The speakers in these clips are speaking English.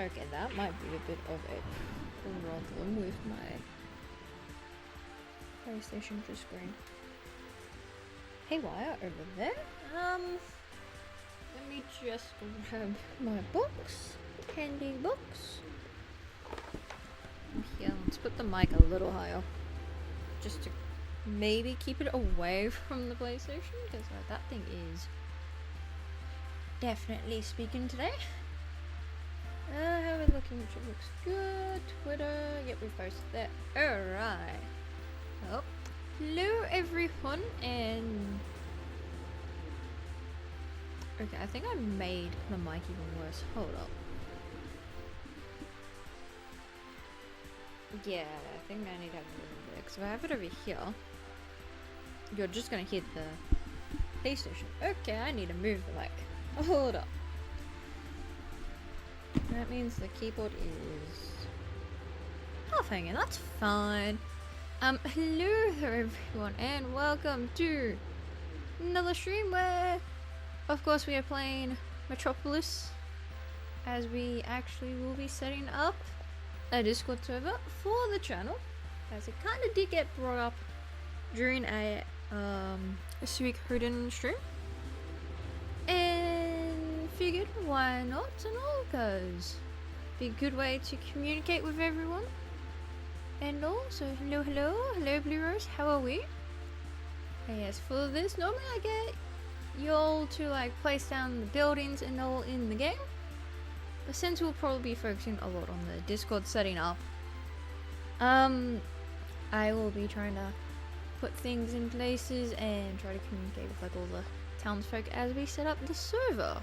Okay, that might be a bit of a problem with my PlayStation screen. Haywire over there. Let me just grab my box. Handy box. Yeah, let's put the mic a little higher. Just to maybe keep it away from the PlayStation, because that thing is definitely speaking today. How are we looking? It looks good. Twitter. Yep, we posted that. Alright. Oh. Hello everyone, and okay, I think I made the mic even worse. Hold up. Yeah, I think I need to have it over there, because if I have it over here, you're just gonna hit the PlayStation. Okay, I need to move the mic. Hold up. That means the keyboard is half hanging. That's fine. Hello there everyone, and welcome to another stream where, of course, we are playing Metropolis, as we actually will be setting up a Discord server for the channel, as it kind of did get brought up during a Civic Hoden stream, and figured why not and all, because be a good way to communicate with everyone. And also, hello Blue Rose, how are we? And yes, for this, normally I get you all to like place down the buildings and all in the game, but since we'll probably be focusing a lot on the Discord setting up, I will be trying to put things in places and try to communicate with like all the townsfolk as we set up the server.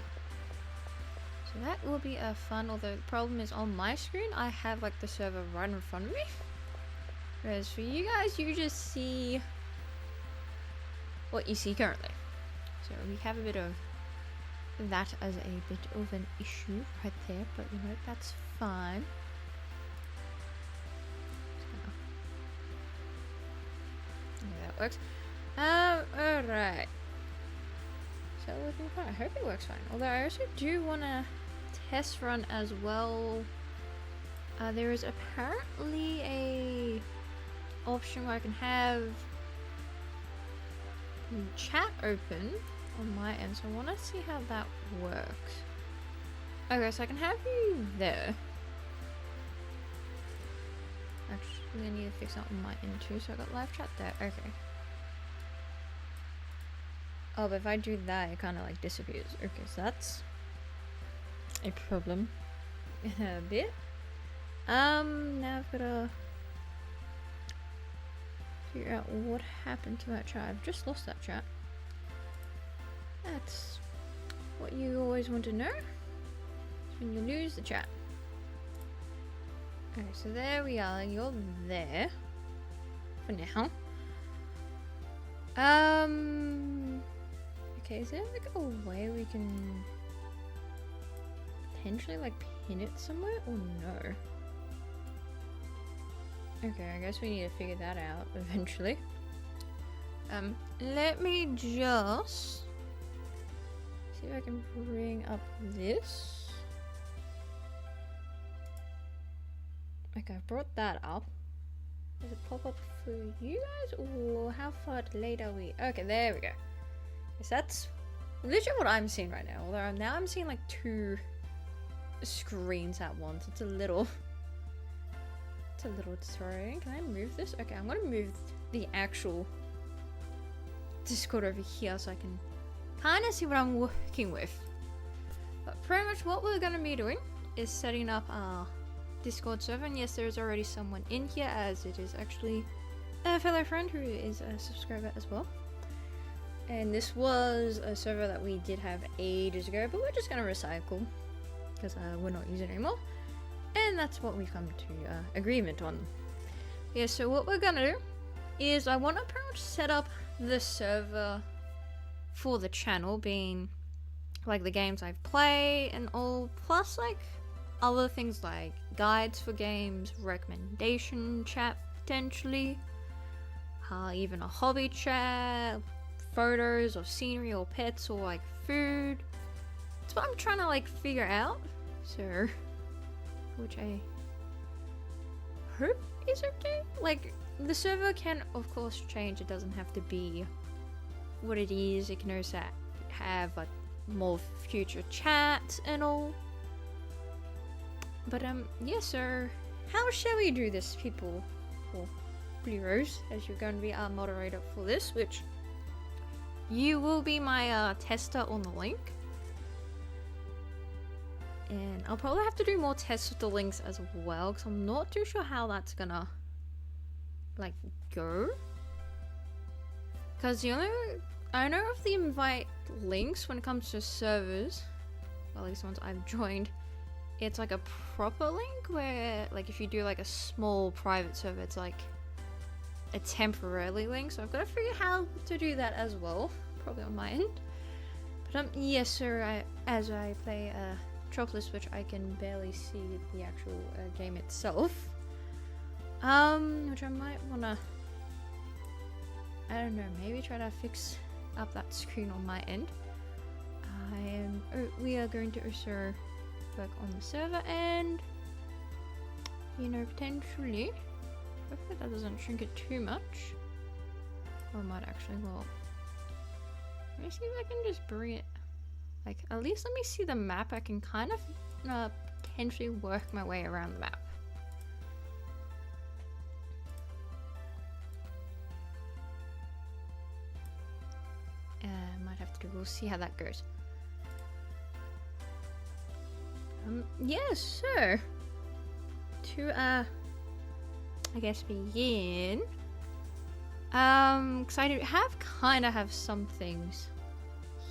So that will be a fun, although the problem is on my screen I have like the server right in front of me, whereas for you guys you just see what you see currently. So we have a bit of that as a bit of an issue right there, but you know, that's fine. Yeah, that works. Alright. So looking fine. I hope it works fine. Although I also do want to test run as well. There is apparently a option where I can have chat open on my end, so I want to see how that works. Okay, so I can have you there. Actually, I need to fix that on my end too, so I got live chat there. Okay. Oh, but if I do that, it kind of like disappears. Okay, so that's a problem a bit. Now I've got to figure out what happened to that chat. I've just lost that chat. That's what you always want to know, is when you lose the chat. Okay, so there we are. You're there for now. Okay, is there like a way we can potentially like pin it somewhere, or no? Okay, I guess we need to figure that out eventually. Let me just see if I can bring up this. Okay, I've brought that up. Does it pop up for you guys, or how far late are we? Okay, there we go. Yes, that's literally what I'm seeing right now. Although now I'm seeing like two screens at once. It's a little disturbing. Can I move this? Okay, I'm gonna move the actual Discord over here so I can kind of see what I'm working with. But pretty much what we're gonna be doing is setting up our Discord server, and yes, there's already someone in here, as it is actually a fellow friend who is a subscriber as well. And this was a server that we did have ages ago, but we're just gonna recycle because we're not using it anymore, and that's what we've come to agreement on. Yeah, so what we're gonna do is I want to pretty much set up the server for the channel, being like the games I've played and all, plus like other things like guides for games, recommendation chat potentially, even a hobby chat, photos or scenery or pets or like food. That's what I'm trying to like figure out. So which I hope is okay. Like, the server can, of course, change. It doesn't have to be what it is. It can also have like more future chats and all. But yeah, so how shall we do this, people? Or Blue Rose, as you're going to be our moderator for this, which you will be my tester on the link. And I'll probably have to do more tests with the links as well, because I'm not too sure how that's gonna like go. Because I know of the invite links when it comes to servers, well, at least ones I've joined, it's like a proper link where like if you do like a small private server, it's like a temporary link. So I've got to figure how to do that as well, probably on my end. But yes, sir. As I play Metropolis, which I can barely see the actual game itself. Which I might wanna, I don't know, maybe try to fix up that screen on my end. We are going to also work on the server and, you know, potentially, hopefully that doesn't shrink it too much. Or it might actually, well, let me see if I can just bring it, like, at least let me see the map. I can kind of potentially work my way around the map. Might have to do, we'll see how that goes. Yes, so to I guess begin. Because I do have some things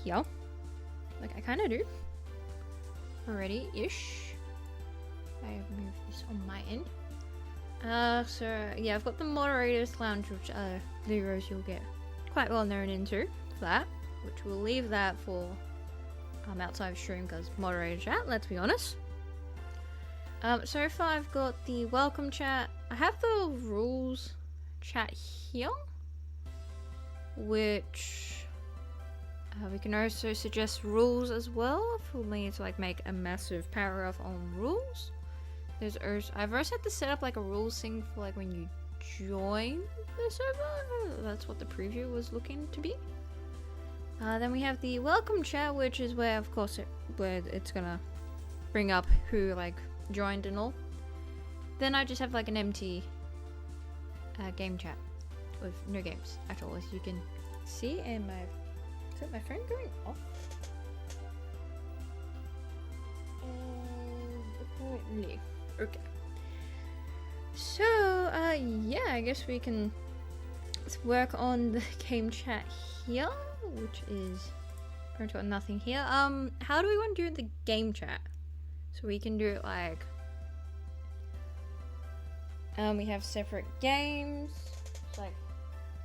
here. Like I kind of do already-ish. I have moved this on my end. So yeah, I've got the moderators lounge, which Blue Rose you'll get quite well known into that, which we'll leave that for outside of stream because moderator chat, let's be honest. So far I've got the welcome chat. I have the rules chat here, which we can also suggest rules as well if we need to like make a massive paragraph on rules. I've also had to set up like a rules thing for like when you join the server. That's what the preview was looking to be. Then we have the welcome chat, which is where, of course, where it's gonna bring up who like joined and all. Then I just have like an empty game chat with no games at all, as you can see. And is that my phone going off? And apparently, okay. So yeah, I guess we can work on the game chat here, which is currently got nothing here. How do we want to do the game chat? So we can do it like we have separate games, so like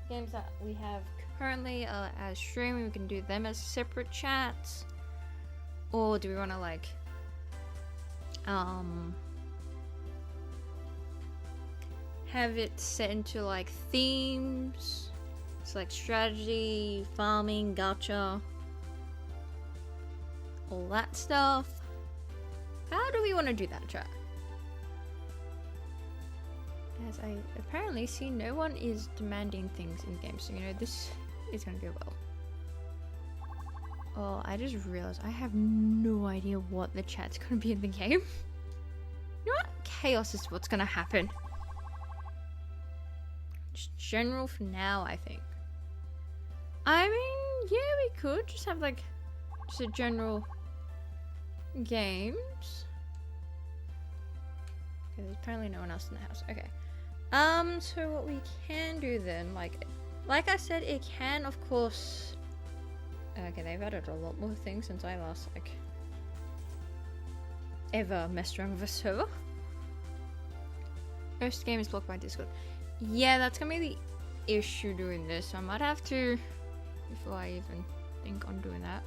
games that we have currently as streaming, we can do them as separate chats. Or do we want to like have it set into like themes? It's like strategy, farming, gacha, all that stuff. How do we want to do that, chat? As I apparently see no one is demanding things in games, so you know this is gonna go well. Oh, I just realized I have no idea what the chat's gonna be in the game. You know what? Chaos is what's gonna happen. Just general for now, I think. I mean, yeah, we could just have like just a general games. Okay, there's apparently no one else in the house. Okay. So what we can do then, like I said, it can of course. Okay, they've added a lot more things since I last like ever messed around with a server. First game is blocked by Discord. Yeah, that's gonna be the issue doing this. So I might have to, before I even think on doing that.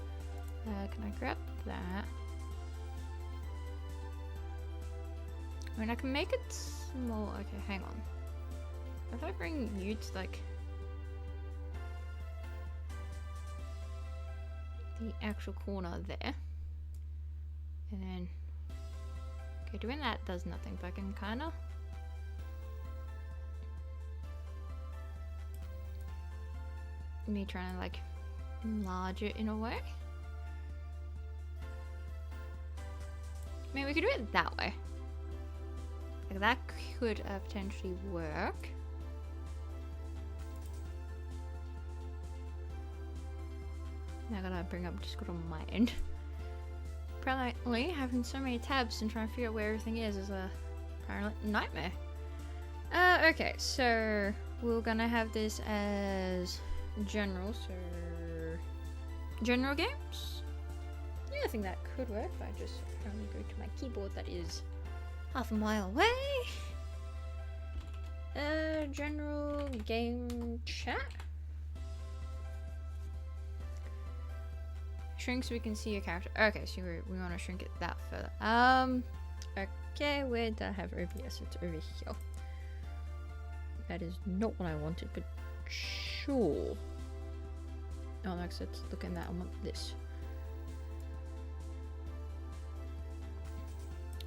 Can I grab that? I mean, I can make it small. Okay, hang on. If I bring you to like the actual corner there, and then Okay, doing that does nothing, but I can kinda... Me trying to like enlarge it in a way. I mean, we could do it that way. Like that could potentially work. Now I gotta bring up Discord on my end. Apparently, having so many tabs and trying to figure out where everything is a apparently nightmare. Okay, so we're gonna have this as general, so general games. Yeah, I think that could work. If I just apparently go to my keyboard that is half a mile away. General game chat. Shrink so we can see your character. Okay, so we want to shrink it that further. Okay, where did I have OBS? It's over here. That is not what I wanted, but sure. Oh, no, let's look at that. I want this.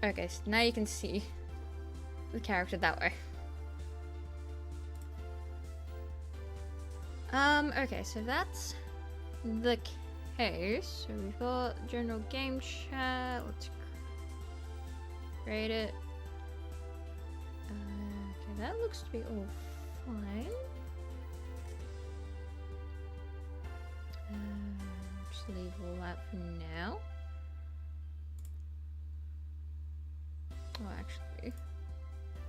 Okay, so now you can see the character that way. Okay, so that's the case. So we've got general game chat. Let's create it. Okay, that looks to be all fine. Just leave all that for now. Oh, actually,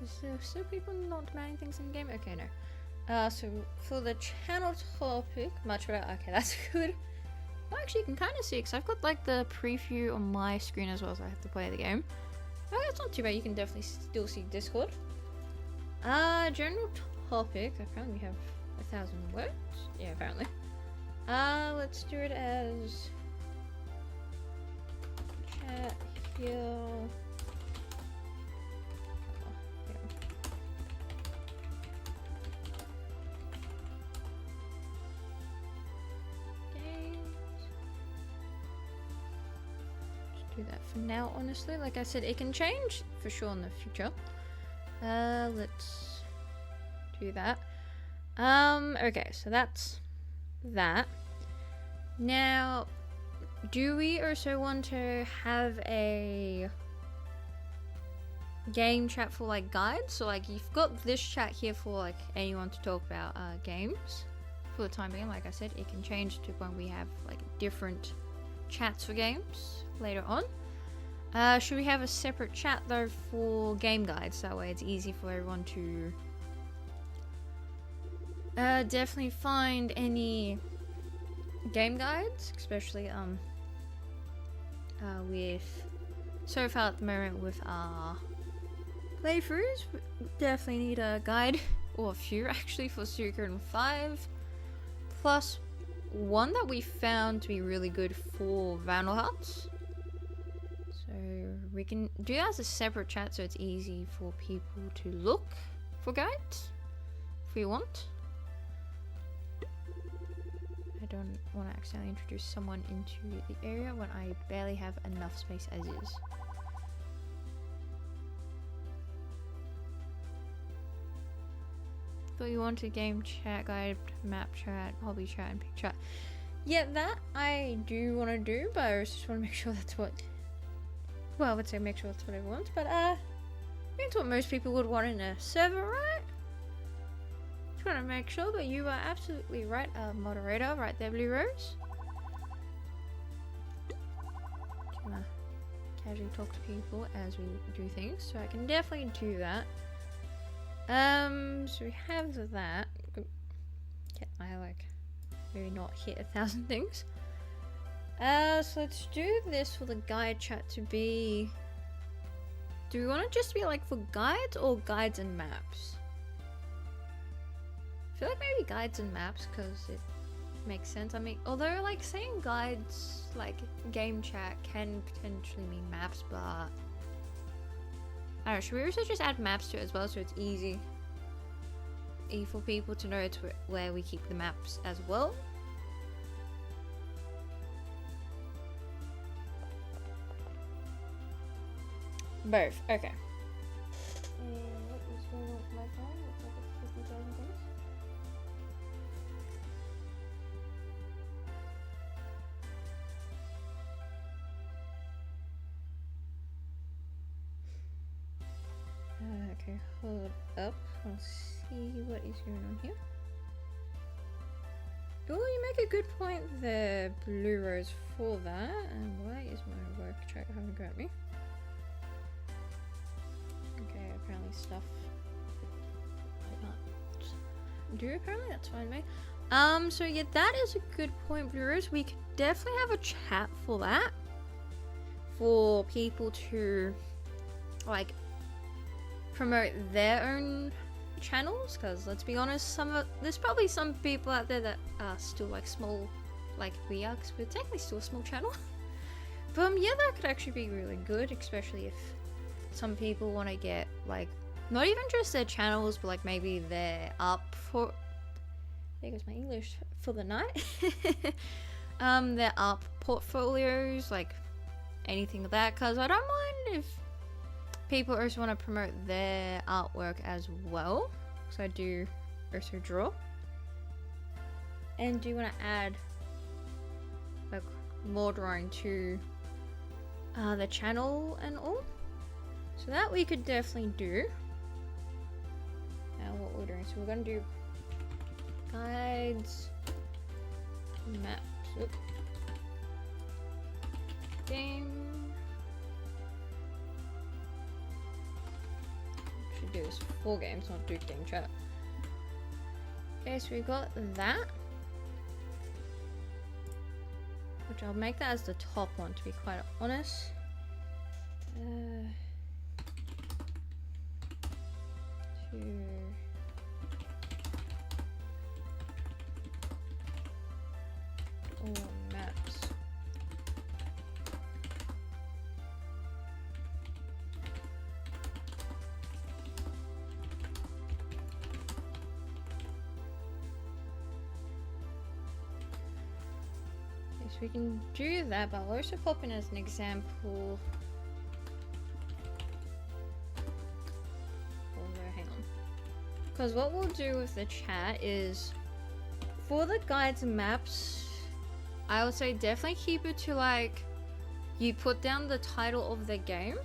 is there still people not demanding things in the game? Okay, no. So for the channel topic, much better. Okay, that's good. Well, actually, you can kind of see because I've got like the preview on my screen as well, so I have to play the game. Oh, it's not too bad. You can definitely still see Discord. General topic. Apparently, we have 1,000 words. Yeah, apparently. Let's do it as chat here. Do that for now, honestly. Like I said, it can change for sure in the future. Let's do that. Okay, so that's that. Now, do we also want to have a game chat for like guides? So like you've got this chat here for like anyone to talk about games. For the time being, like I said, it can change to when we have like different chats for games later on. Should we have a separate chat though for game guides? That way it's easy for everyone to definitely find any game guides, especially with so far at the moment with our playthroughs. We definitely need a guide or a few actually for Suikoden 5 plus one that we found to be really good for Vandal Hearts. So we can do that as a separate chat so it's easy for people to look for guides if we want. I don't want to accidentally introduce someone into the area when I barely have enough space as is. But you want a game chat, guide, map chat, hobby chat, and pick chat. Yeah, that I do want to do, but I just want to make sure that's what... Well, I would say make sure that's what everyone wants, but I think it's what most people would want in a server, right? Just want to make sure, but you are absolutely right, moderator, right there, Blue Rose. Just want to casually talk to people as we do things, so I can definitely do that. So we have that. Get my maybe not hit 1,000 things. So let's do this for the guide chat to be. Do we want it just to be like for guides or guides and maps? I feel like maybe guides and maps because it makes sense. I mean, although like saying guides like game chat can potentially mean maps, but I don't know, should we also just add maps to it as well so it's easy for people to know it's where we keep the maps as well? Both. Okay. And what is going on with my phone? Looks like it's 50,000 things. Okay, hold up. I'll see what is going on here. Oh, you make a good point there, Blue Rose, for that. And why is my work track having a go at me? Okay, apparently stuff I can't do. Apparently, that's fine, mate. So yeah, that is a good point, Blue Rose. We could definitely have a chat for that, for people to like promote their own channels, because let's be honest, there's probably some people out there that are still like small, like we are, because we're technically still a small channel. But yeah, that could actually be really good, especially if some people want to get like not even just their channels, but like maybe they're up for, there goes my English for the night. Their up portfolios, like anything like that, because I don't mind if people also want to promote their artwork as well, so I do also draw, and do want to add like more drawing to the channel and all, so that we could definitely do. Now what we're doing, so we're going to do guides, maps, game. Should do this 4 games, not do game chat. Okay, so we got that, which I'll make that as the top one, to be quite honest. All maps. Okay, so we can do that, but I'll also pop in as an example. Because what we'll do with the chat is, for the guides and maps, I would say definitely keep it to like, you put down the title of the game.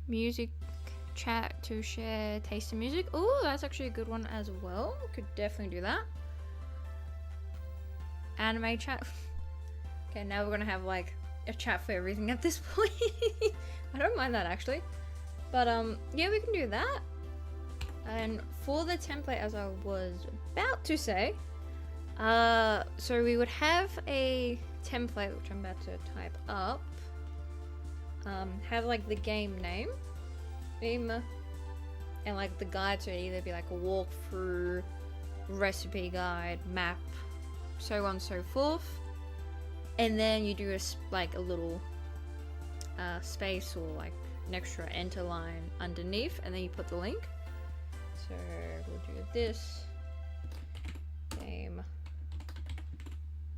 Music chat to share taste in music. Oh, that's actually a good one as well. Could definitely do that. Anime chat. Okay, now we're gonna have like a chat for everything at this point. I don't mind that actually, but yeah, we can do that. And for the template, as I was about to say, so we would have a template, which I'm about to type up, have like the game name, and like the guide, so it'd either be like a walkthrough, recipe guide, map, so on and so forth. And then you do like a little space or like an extra enter line underneath, and then you put the link. So we'll do this, game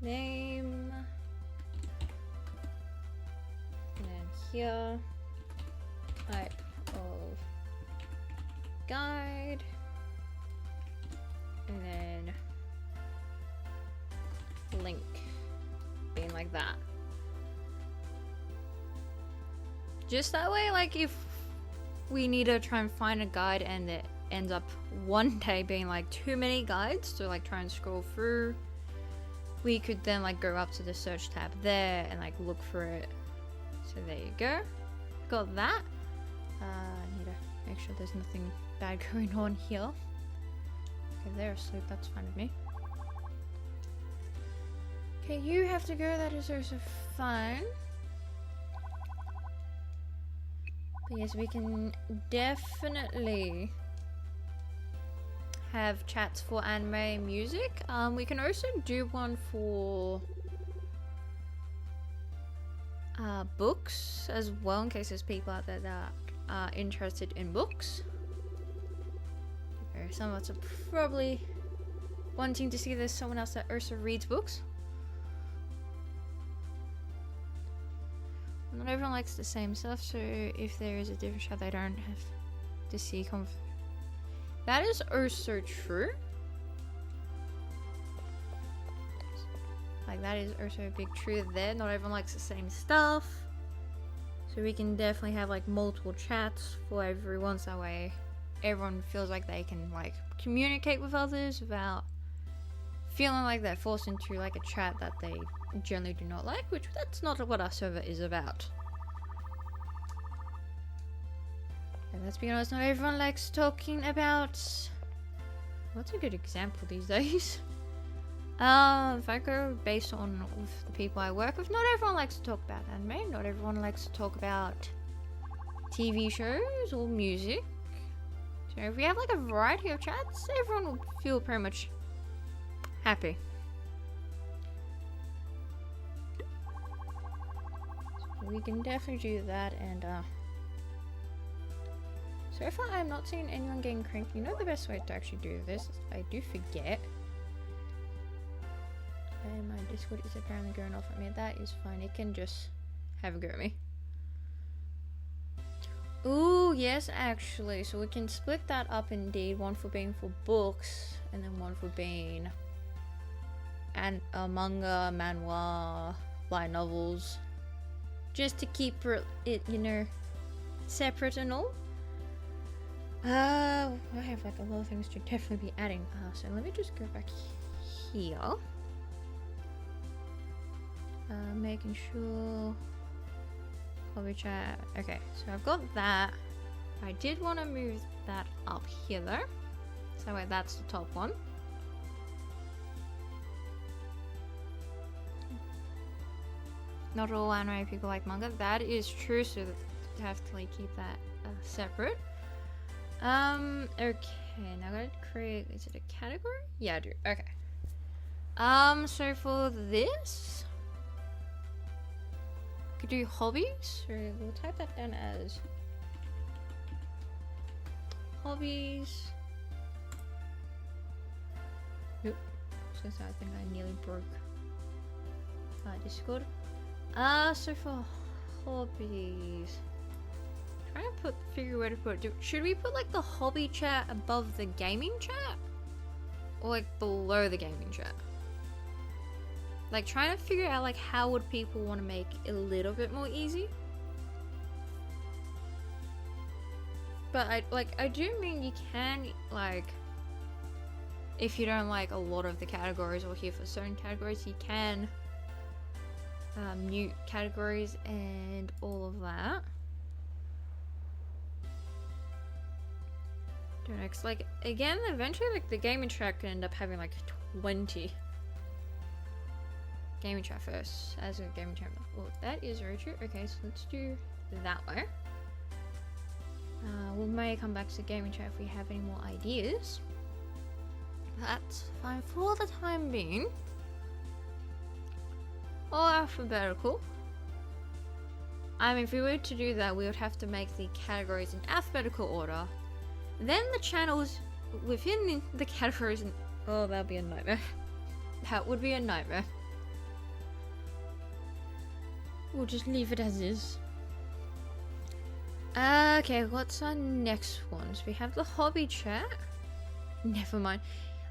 name, and then here, type of guide, and then link, being like that. Just that way, like if we need to try and find a guide and it ends up one day being like too many guides to like try and scroll through, we could then like go up to the search tab there and like look for it. So there you go, got that. I need to make sure there's nothing bad going on here. Okay, they're asleep, that's fine with me. Okay, you have to go, that is also fine. But yes, we can definitely have chats for anime music. We can also do one for books as well, in case there's people out there that are interested in books. Okay, some of us are probably wanting to see there's someone else that also reads books. Not everyone likes the same stuff, so if there is a different chat, they don't have to see That is also true. Like, that is also a big truth there. Not everyone likes the same stuff. So we can definitely have, like, multiple chats for everyone. So that way everyone feels like they can, like, communicate with others without feeling like they're forced into, like, a chat that they generally do not like. Which, that's not what our server is about. And let's be honest, not everyone likes talking about... What's a good example these days? If I go based on the people I work with, not everyone likes to talk about anime, not everyone likes to talk about TV shows or music. So if we have like a variety of chats, everyone will feel pretty much happy. So we can definitely do that, and so far I'm not seeing anyone getting cranky. You know the best way to actually do this is I do forget. And my Discord is apparently going off at me. That is fine. It can just have a go at me. Ooh, yes, actually. So we can split that up indeed. One for being for books, and then one for being manga, manhwa, light novels. Just to keep it, you know, separate and all. I have like a lot of things to definitely be adding. So let me just go back here. Making sure hobby chat. Okay, so I've got that. I did want to move that up here though, so that way that's the top one. Not all anime people like manga. That is true, so you have to like keep that separate. Okay, now I gotta create. Is it a category? Yeah, I do. Okay. So for this. Could do hobbies, so we'll type that down as hobbies. Nope, since I think I nearly broke Discord. So for hobbies, trying to figure where to put it. Should we put like the hobby chat above the gaming chat, or like below the gaming chat? Like, trying to figure out, like, how would people want to make it a little bit more easy. But, I do mean you can, like, if you don't like a lot of the categories or here for certain categories, you can mute categories and all of that. Don't know, 'cause, like, again, eventually, like, the gaming chat could end up having, like, 20. Gaming chat first, as a gaming chat. Oh, that is very true. Okay, so let's do that way. We may come back to gaming chat if we have any more ideas. That's fine for the time being. Or alphabetical. I mean, if we were to do that, we would have to make the categories in alphabetical order. Then the channels within the categories. Oh, that would be a nightmare. That would be a nightmare. We'll just leave it as is. Okay, what's our next one? So we have the hobby chat. Never mind.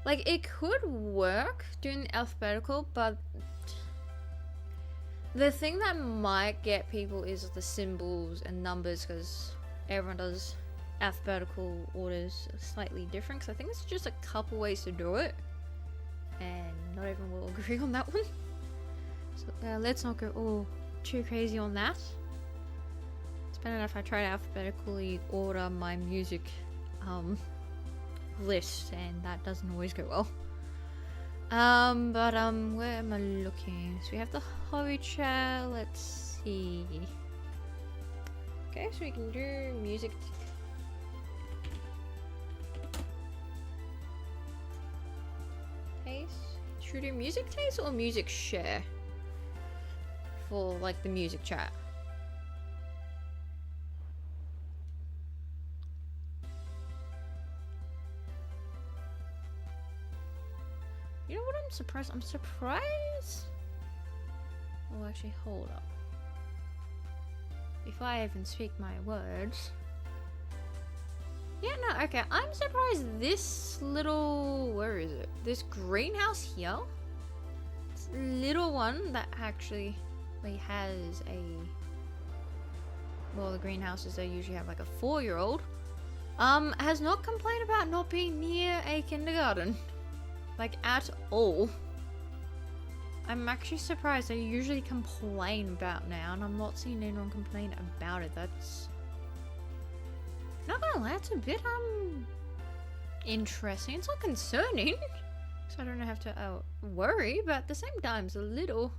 Like, it could work doing alphabetical, but the thing that might get people is the symbols and numbers, because everyone does alphabetical orders slightly different, because I think it's just a couple ways to do it, and not everyone will agree on that one. So let's not go all too crazy on that. It's better if I try to alphabetically order my music list, and that doesn't always go well. But where am I looking? So we have the hobby chat. Let's see. Okay, so we can do music. Taste. Should we do music taste or music share? For like the music chat. I'm surprised. I'm surprised. Oh, actually, hold up. Before I even speak my words. Yeah, no, okay. I'm surprised this little... Where is it? This greenhouse here. This little one that actually has a... Well, the greenhouses, they usually have like a 4-year-old. Has not complained about not being near a kindergarten. Like, at all. I'm actually surprised. I usually complain about now, and I'm not seeing anyone complain about it. That's... Not gonna lie, it's a bit, interesting. It's not concerning. So I don't have to, worry, but at the same time, it's a little...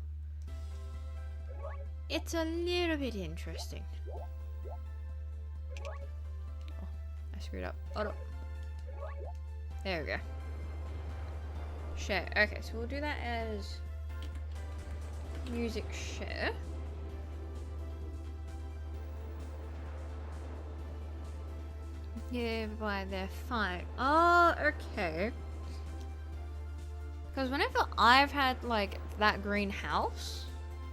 It's a little bit interesting. Oh, I screwed up. Hold up. There we go. Share. Okay, so we'll do that as music share. Yeah, by they're fine. Oh, okay. Because whenever I've had like that greenhouse,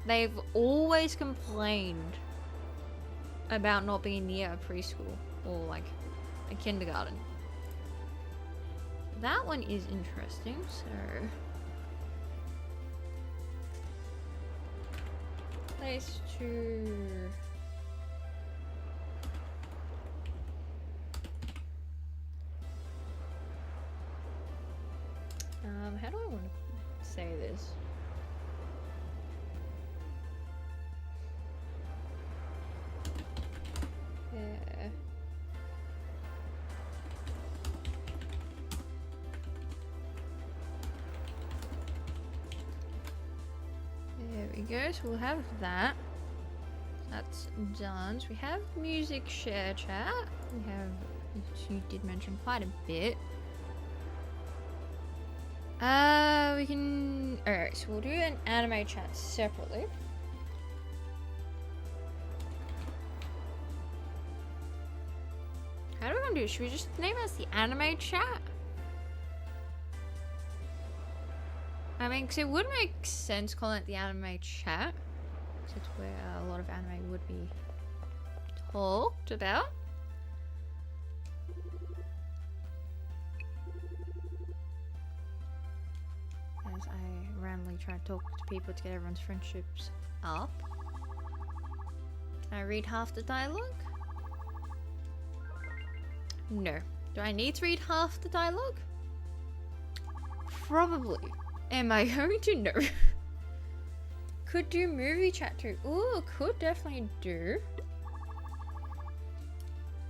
they've always complained about not being near a preschool or like a kindergarten. That one is interesting, so... Place to... How do I want to say this? Yeah. There we go, so we'll have that. That's done. So we have music share chat. We have, which you did mention quite a bit. We can... Alright, so we'll do an anime chat separately. How do we want to do it? Should we just name it as the anime chat? I mean, because it would make sense calling it the anime chat. Because it's where a lot of anime would be talked about. As I randomly try to talk to people to get everyone's friendships up. Can I read half the dialogue? No. Do I need to read half the dialogue? Probably. Am I going to? No. Could do movie chat too. Ooh, could definitely do.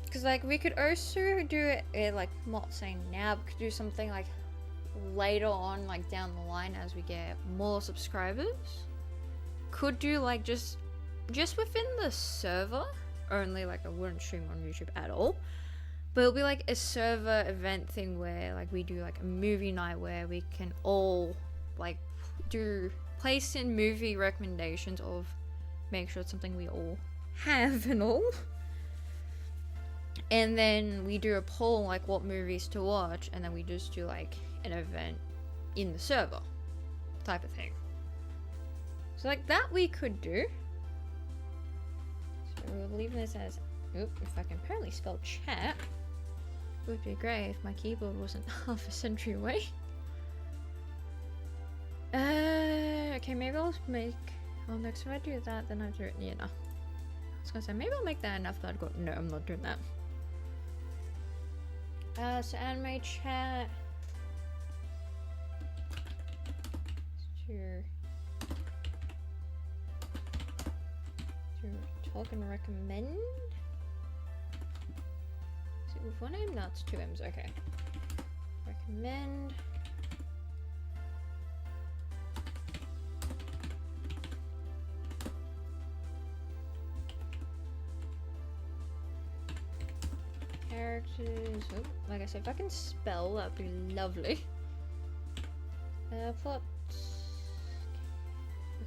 Because, like, we could also do it, like, not saying now, but could do something, like, later on, like, down the line as we get more subscribers. Could do, like, just within the server. Only, like, I wouldn't stream on YouTube at all. But it'll be, like, a server event thing where, like, we do, like, a movie night where we can all, like, place in movie recommendations of make sure it's something we all have and all. And then we do a poll, like, what movies to watch, and then we just do, like, an event in the server type of thing. So, like, that we could do. So we're leaving this as, oop, if I can apparently spell chat, it would be great if my keyboard wasn't half a century away. Okay, maybe I'll make, oh, next if I do that, then I do it, yeah, no. I was gonna say, maybe I'll make that enough that I'd go, no, I'm not doing that. So anime chat. To talk and recommend. Is it with one M? No, it's 2 M's, okay. Recommend. Characters. Oh, like I said, if I can spell, that'd be lovely. Plot.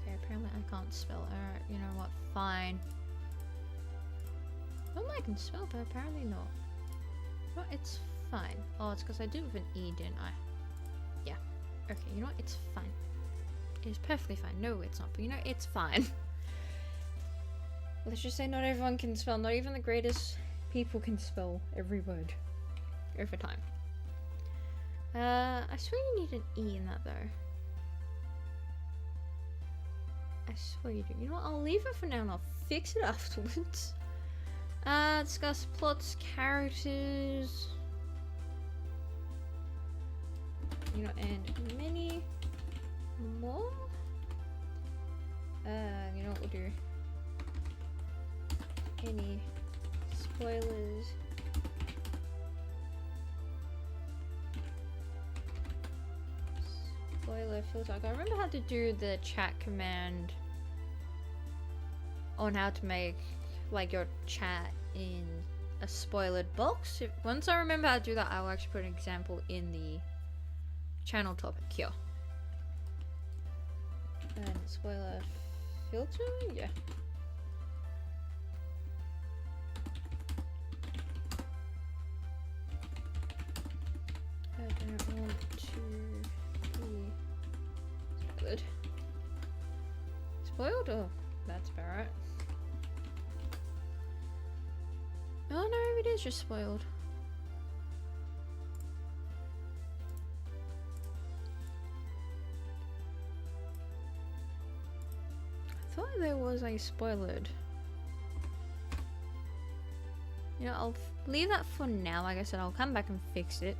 Okay, apparently I can't spell. Alright, you know what? Fine. Oh, I can spell, but apparently not. Well, it's fine. Oh, it's because I did with an E, didn't I? Yeah. Okay, you know what? It's fine. It's perfectly fine. No, it's not. But you know, it's fine. Let's just say not everyone can spell. Not even the greatest people can spell every word over time. I swear you need an E in that though. I swear you do. You know what? I'll leave it for now and I'll fix it afterwards. Discuss plots, characters. You know, and many more. You know what we'll do? Any spoilers? Spoiler filter. I remember how to do the chat command on how to make like your chat in a spoilered box. Once I remember how to do that, I'll actually put an example in the channel topic here. And spoiler filter, yeah. I don't want to be spoiled. Spoiled? Oh, that's about right. Oh no, it is just spoiled. I thought there was a spoiled. You know, I'll leave that for now. Like I said, I'll come back and fix it.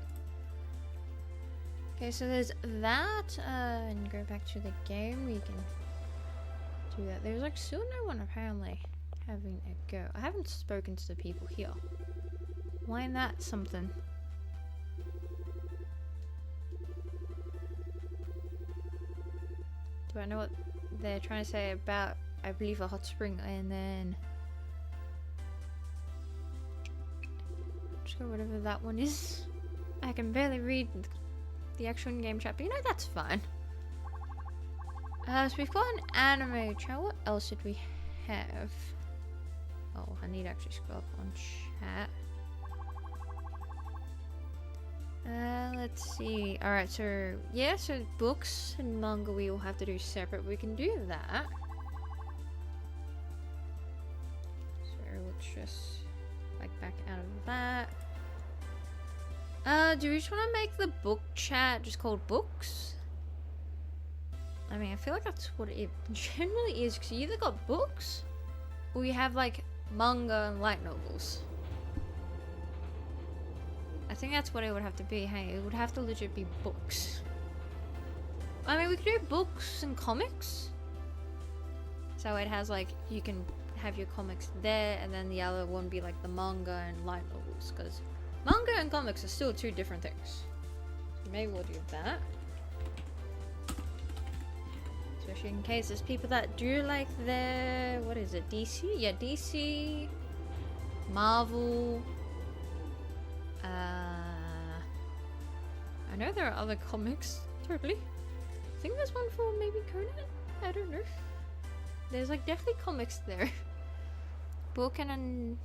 Okay, so there's that, and go back to the game. We can do that. There's like still no one apparently having a go. I haven't spoken to the people here. Why ain't that something? Do I know what they're trying to say about, I believe, a hot spring, and then just go whatever that one is. I can barely read the actual in-game chat, but you know, that's fine. So we've got an anime channel. What else did we have? Oh, I need to actually scroll up on chat. Let's see. Alright, so yeah, so books and manga we will have to do separate. We can do that. So let's just like back out of that. Do we just want to make the book chat just called books? I mean, I feel like that's what it generally is, because you either got books or you have like manga and light novels. I think that's what it would have to be. Hey, it would have to legit be books. I mean, we could do books and comics. So it has like, you can have your comics there, and then the other one be like the manga and light novels, because manga and comics are still two different things. So maybe we'll do that. Especially in case there's people that do like their, what is it, DC? Yeah, DC, Marvel. I know there are other comics, totally. I think there's one for maybe Conan? I don't know. There's like definitely comics there. Book and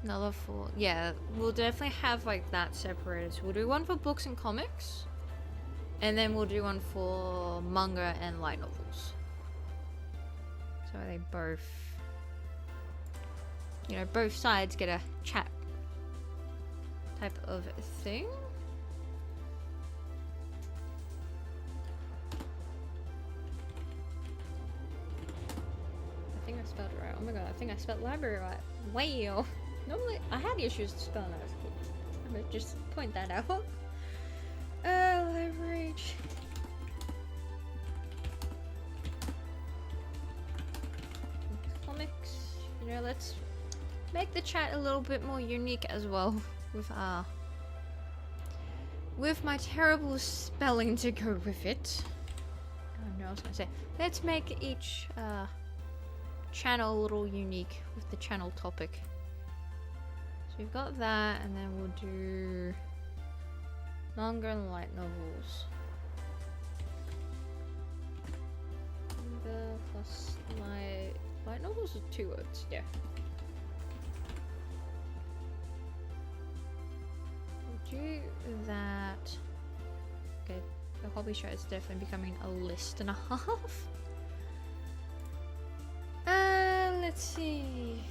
another for, yeah, we'll definitely have like that separated. So we'll do one for books and comics, and then we'll do one for manga and light novels. So they both, you know, both sides get a chat type of thing. I think I spelled it right. Oh my god, I think I spelled library right. Wow. Normally, I had issues spelling that. I'm gonna just point that out. Leverage. Comics. You know, let's make the chat a little bit more unique as well with my terrible spelling to go with it. I don't know what I was gonna say. Let's make each channel a little unique with the channel topic. So we've got that, and then we'll do manga and light novels. Manga plus light novels are 2 words, yeah. We'll do that. hobby show is definitely becoming a list and a half. Let's see.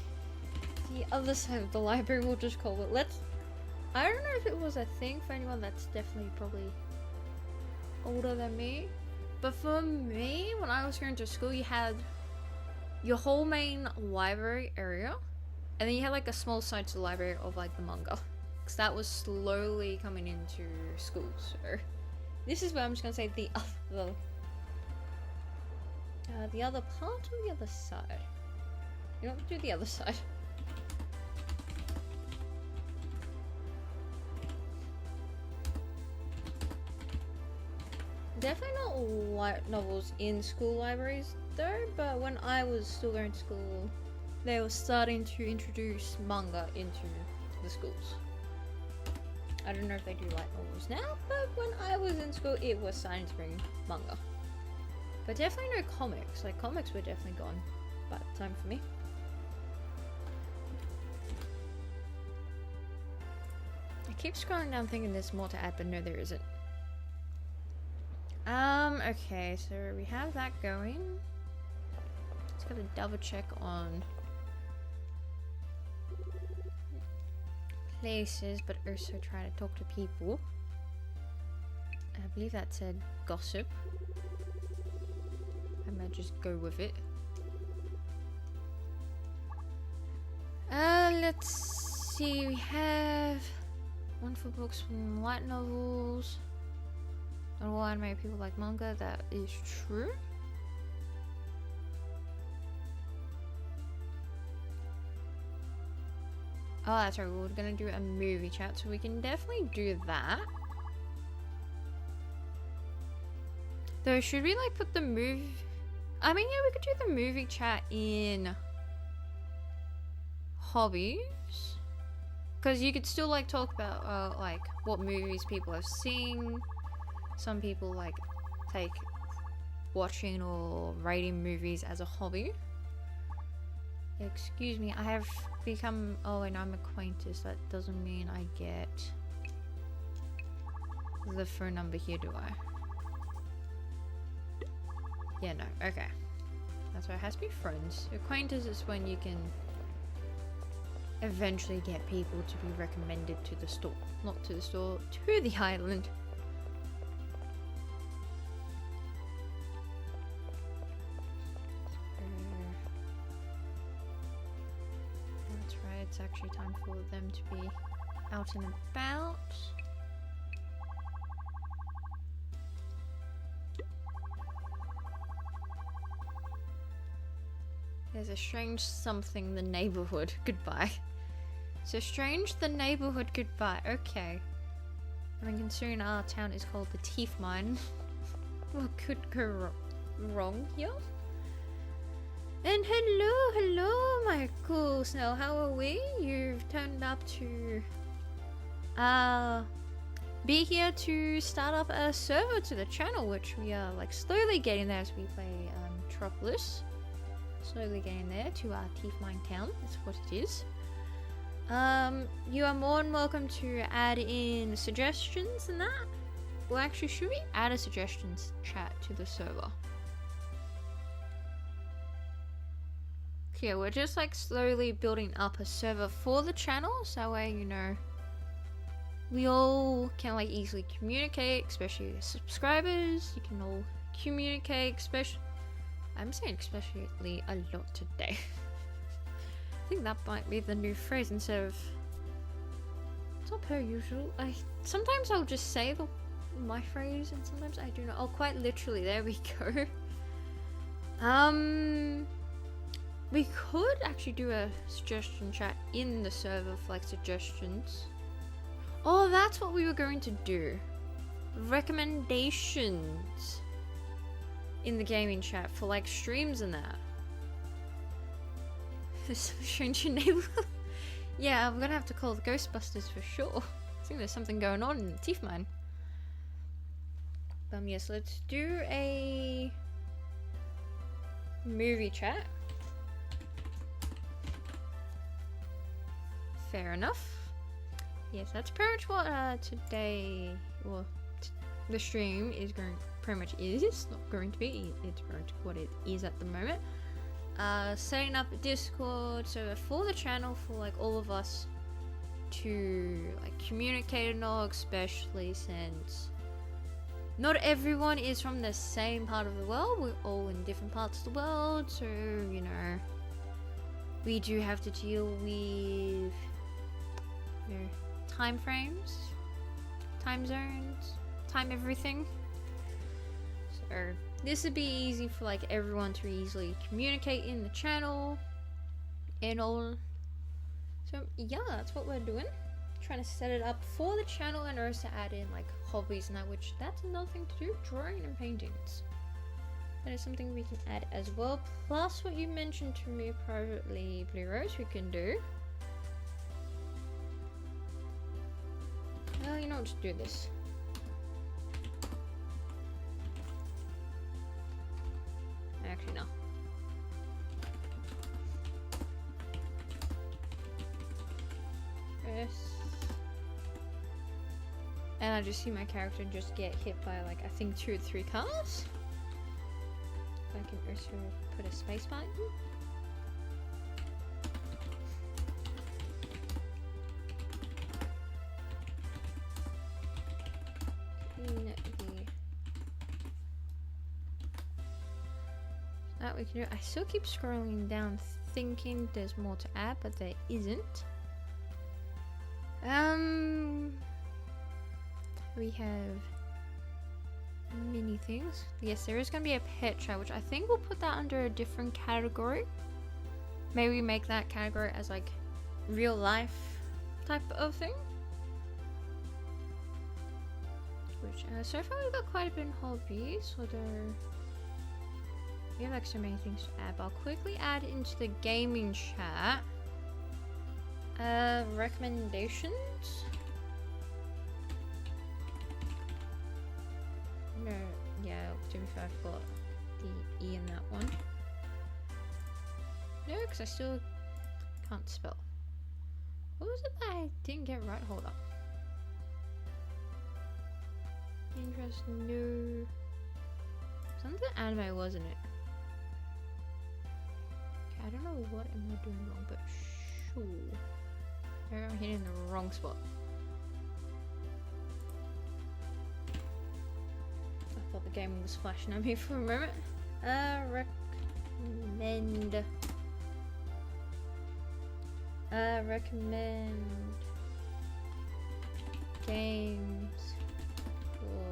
The other side of the library, we'll just call it. I don't know if it was a thing for anyone that's definitely probably older than me. But for me, when I was going to school, you had your whole main library area. And then you had like a small side to the library of like the manga. Because that was slowly coming into schools. So this is where I'm just going to say the other part or the other side? You know what, do the other side. Definitely not light novels in school libraries though, but when I was still going to school, they were starting to introduce manga into the schools. I don't know if they do light novels now, but when I was in school, it was starting to bring manga. But definitely no comics. Like, comics were definitely gone by the time for me. I keep scrolling down thinking there's more to add, but no, there isn't. Okay, so we have that going. Just gotta double check on places, but also try to talk to people. I believe that said gossip. I might just go with it. Let's see, we have one for books from light novels. And all animated people like manga, that is true. Oh, that's right, we were gonna do a movie chat, so we can definitely do that. Though, should we like put the movie... I mean, yeah, we could do the movie chat in hobbies. Because you could still like talk about like what movies people have seen. Some people like take watching or rating movies as a hobby. Excuse me, I have become... Oh, and I'm acquainted. That doesn't mean I get the phone number here, do I? Yeah, no. Okay. That's why it has to be friends. Acquaintance is when you can eventually get people to be recommended to the store. Not to the store, to the island. That's right, it's actually time for them to be out and about. There's a strange something the neighborhood. Goodbye. So strange the neighborhood goodbye. Okay. I mean, considering our town is called the Teeth Mine, what could go wrong here? And hello, Michael Snell. How are we? You've turned up to be here to start up a server to the channel, which we are like slowly getting there as we play Metropolis. Slowly getting there to our Teeth Mine town. That's what it is. You are more than welcome to add in suggestions and that. Well, actually, should we add a suggestions chat to the server? Yeah, we're just like slowly building up a server for the channel, so that way, you know, we all can like easily communicate, especially the subscribers. You can all communicate, especially... I'm saying especially a lot today. I think that might be the new phrase instead of... It's not per usual. Sometimes I'll just say my phrase and sometimes I do not. Oh, quite literally, there we go. We could actually do a suggestion chat in the server for like suggestions. Oh, that's what we were going to do. Recommendations in the gaming chat for like streams and that. There's some strange neighborhood. Yeah, I'm gonna have to call the Ghostbusters for sure. I think there's something going on in the Teeth Mine. Yes, let's do a movie chat. Fair enough. Yes, that's pretty much what today, well, the stream is going pretty much is not going to be. It's going to what it is at the moment. Setting up a Discord server for the channel for like all of us to like communicate and all, especially since not everyone is from the same part of the world. We're all in different parts of the world, so you know we do have to deal with time frames, time zones, time everything. So this would be easy for like everyone to easily communicate in the channel and all. So yeah, that's what we're doing. Trying to set it up for the channel and also add in like hobbies and that, which that's another thing to do, drawing and paintings. That is something we can add as well. Plus what you mentioned to me privately, Blue Rose, we can do. Well, you know what, just do this. Actually, no. Yes. And I just see my character just get hit by like, I think 2 or 3 cars. I can also put a space button. That we can do. I still keep scrolling down thinking there's more to add, but there isn't. We have many things. Yes, there is going to be a pet chat, which I think we'll put that under a different category. Maybe make that category as like real life type of thing. Which so far we've got quite a bit in hobbies, although we have like so many things to add. But I'll quickly add into the gaming chat recommendations. No, yeah, to be fair, I've got the E in that one. No, because I still can't spell. What was it that I didn't get right? Hold up. Interest, no. Something anime, wasn't it? Okay, I don't know what am I doing wrong, but sure. Maybe I'm hitting the wrong spot. I thought the game was flashing at me for a moment. Recommend games for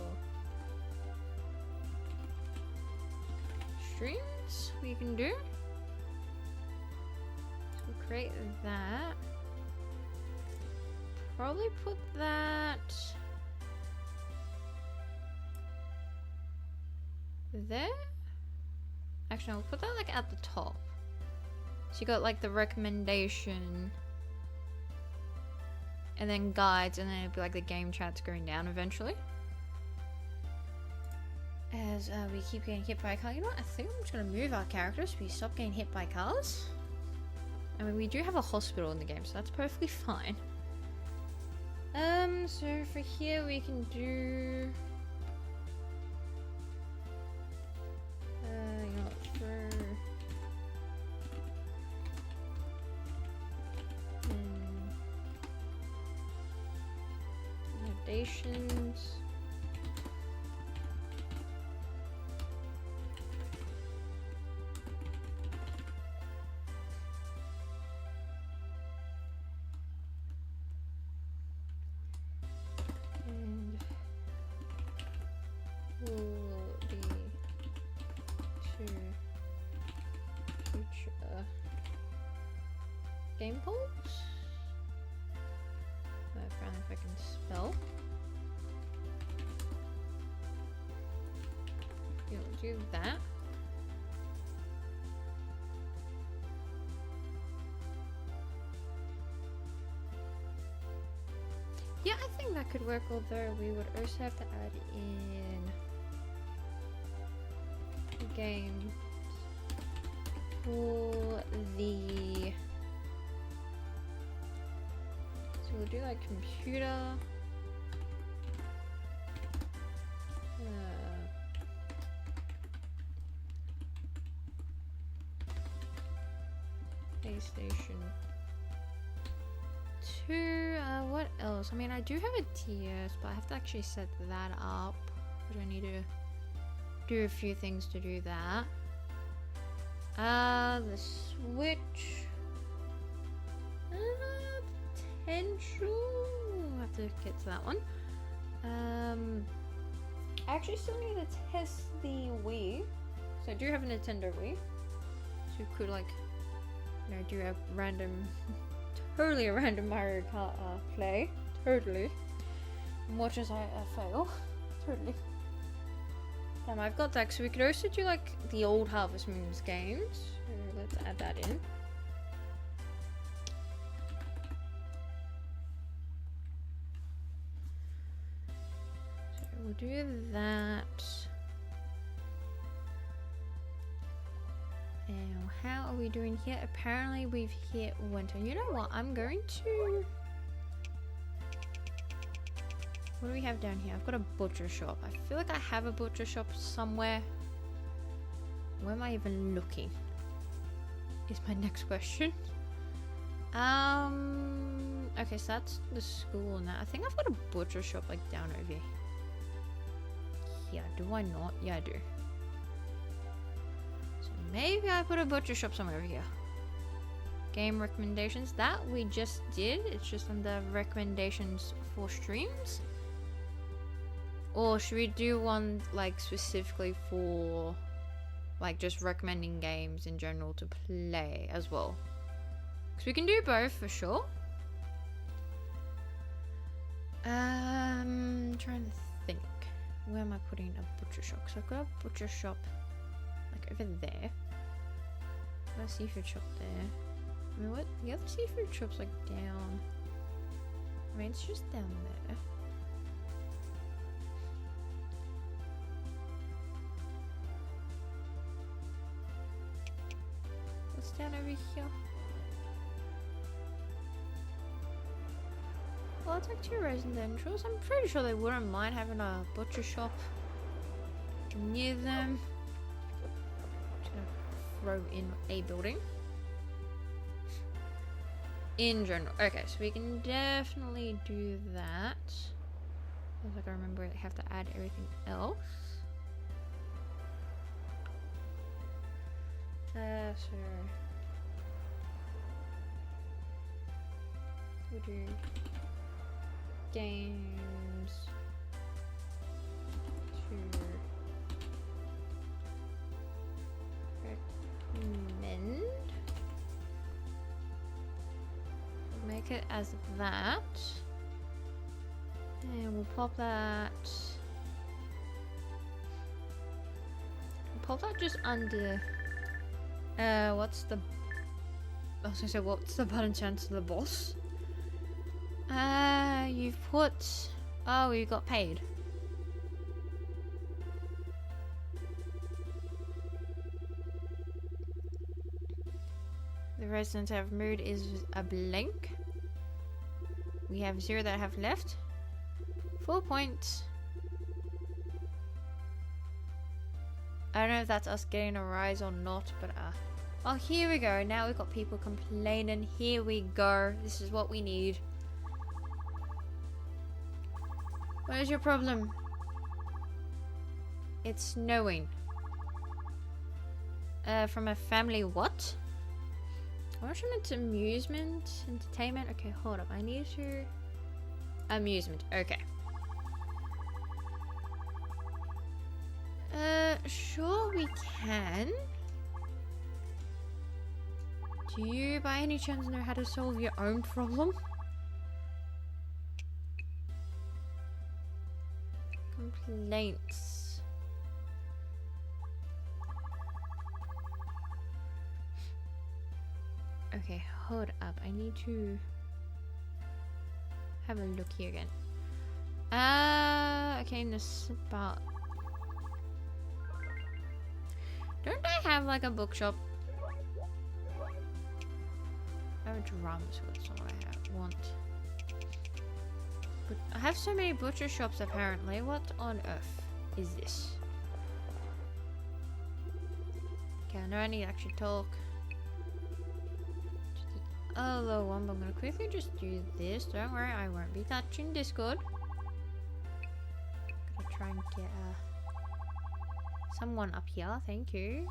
streams we can do. So we'll create that. Probably put that there. Actually, I'll put that like at the top. So you got like the recommendation and then guides, and then it'll be like the game chat's going down eventually. As we keep getting hit by a car. You know what? I think I'm just gonna move our characters so we stop getting hit by cars. I mean, we do have a hospital in the game, so that's perfectly fine. So for here we can do you know what, for foundations. Game polls? Apparently if I can spell. You'll do that. Yeah, I think that could work, although we would also have to add in games for the... So we'll do like computer. PlayStation 2. What else? I mean, I do have a TS, but I have to actually set that up. Which I need to do a few things to do that. The Switch. Potential. I'll have to get to that one. I actually still need to test the Wii. So I do have a Nintendo Wii. So you could, like, you know, do a random, totally a random Mario Kart play. Totally. And watch as I fail. Totally. I've got that, so we could also do like the old Harvest Moons games. So let's add that in. So we'll do that. Now, how are we doing here? Apparently we've hit winter. You know what? I'm going to... What do we have down here? I've got a butcher shop. I feel like I have a butcher shop somewhere. Where am I even looking? Is my next question. Okay, so that's the school now. I think I've got a butcher shop like down over here. Yeah, do I not? Yeah, I do. So maybe I put a butcher shop somewhere over here. Game recommendations. That we just did. It's just under recommendations for streams. Or should we do one like specifically for like just recommending games in general to play as well? Because we can do both for sure. Trying to think. Where am I putting a butcher shop? Because I've got a butcher shop like over there. Got a seafood shop there. I mean, what? The other seafood shop's like down. I mean, it's just down there. What's down over here? Well, it's actually residential, so I'm pretty sure they wouldn't mind having a butcher shop near them. Just gonna throw in a building. In general. Okay, so we can definitely do that. Looks like I remember I have to add everything else. So we'll do games to recommend. We'll make it as that, and we'll pop that. We'll pop that just under. What's the... I was gonna say, what's the button chance of the boss? You've put... Oh, you got paid. The residents have mood is a blank. We have 0 that have left. 4 points. I don't know if that's us getting a rise or not, but oh, here we go. Now we've got people complaining. Here we go. This is what we need. What is your problem? It's snowing. From a family what? Watchment, amusement, entertainment. Okay, hold up. I need to... Amusement. Okay. Sure we can. Do you by any chance know how to solve your own problem? Complaints. Okay, hold up. I need to have a look here again. Okay, in the spot. Don't I have like a bookshop? I have a drama school, that's not what I want. But I have so many butcher shops apparently. What on earth is this? Okay, I know I need to actually talk. a low one, but I'm gonna quickly just do this. Don't worry, I won't be touching Discord. Gonna try and get someone up here. Thank you.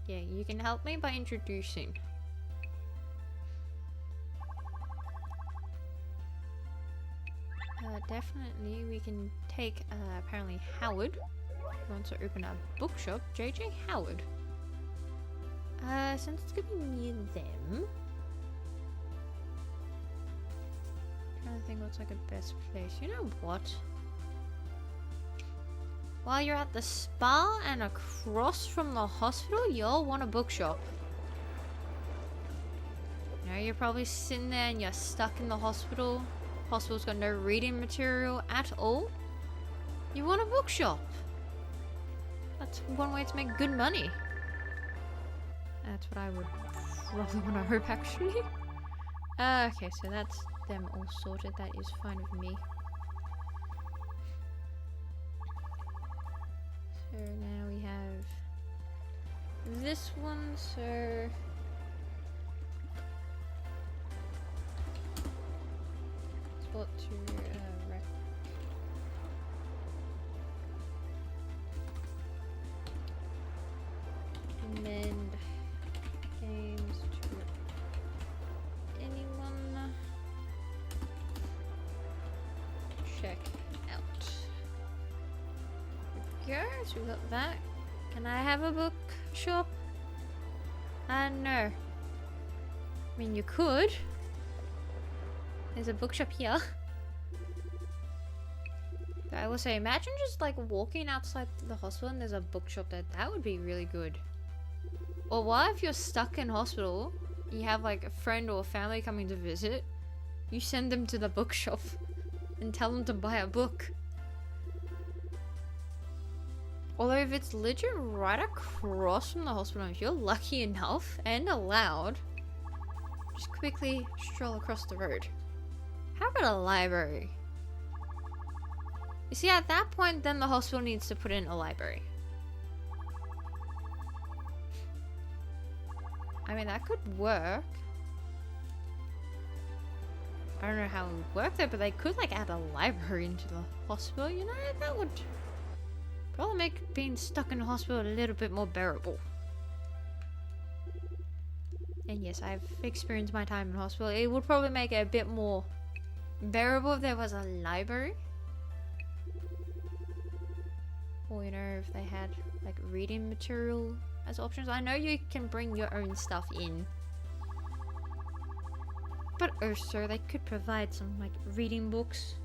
Yeah, you can help me by introducing. Definitely, we can take apparently Howard. He wants to open a bookshop. JJ Howard. Since it's gonna be near them, trying to think what's like a best place. You know what? While you're at the spa and across from the hospital, you'll want a bookshop. You know, you're probably sitting there and you're stuck in the hospital. Hospital's got no reading material at all. You want a bookshop. That's one way to make good money. That's what I would probably want to hope, actually. Okay, so that's them all sorted. That is fine with me. So now we have this one, so... spot to recommend games to anyone. Check out. There we go, so we got that. Can I have a bookshop? No. I mean, you could. There's a bookshop here. I will say, imagine just like walking outside the hospital and there's a bookshop there. That would be really good. Or what if you're stuck in hospital, you have like a friend or a family coming to visit, you send them to the bookshop and tell them to buy a book. Although if it's legit right across from the hospital, if you're lucky enough and allowed, just quickly stroll across the road. How about a library? You see, at that point, then the hospital needs to put in a library. I mean, that could work. I don't know how it would work there, but they could like add a library into the hospital, you know? That would probably make being stuck in a hospital a little bit more bearable. And yes, I've experienced my time in hospital. It would probably make it a bit more bearable if there was a library. Or, you know, if they had like reading material as options. I know you can bring your own stuff in, but also they could provide some like reading books.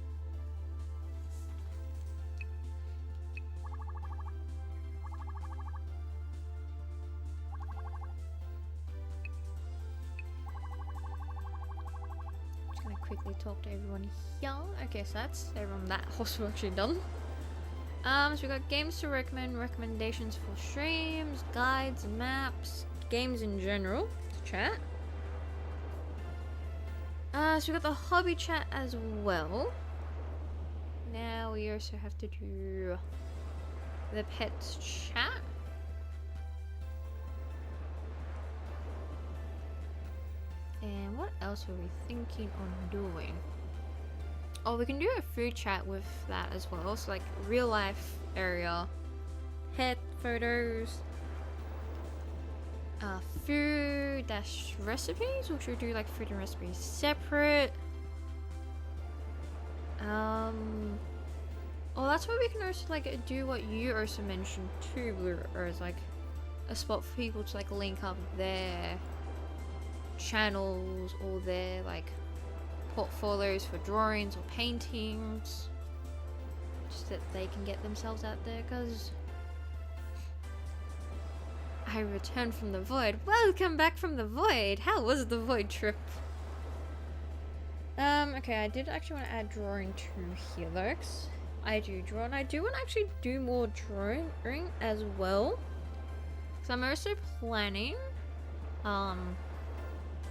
Just gonna quickly talk to everyone here. Okay, so that's everyone that hospital actually done. So we got games to recommend, recommendations for streams, guides, maps, games in general to chat. So we got the hobby chat as well. Now we also have to do the pets chat. And what else were we thinking on doing? Oh, we can do a food chat with that as well. So like real life area, pet photos, food dash recipes. We should do like food and recipes separate. Oh, that's why we can also like do what you also mentioned too, Blue, or is like a spot for people to like link up their channels or their like portfolios for drawings or paintings, just that they can get themselves out there. Because I returned from the void. Welcome back from the void. How was the void trip? Okay, I did actually want to add drawing to here though, 'cause I do draw, and I do want to actually do more drawing as well. So I'm also planning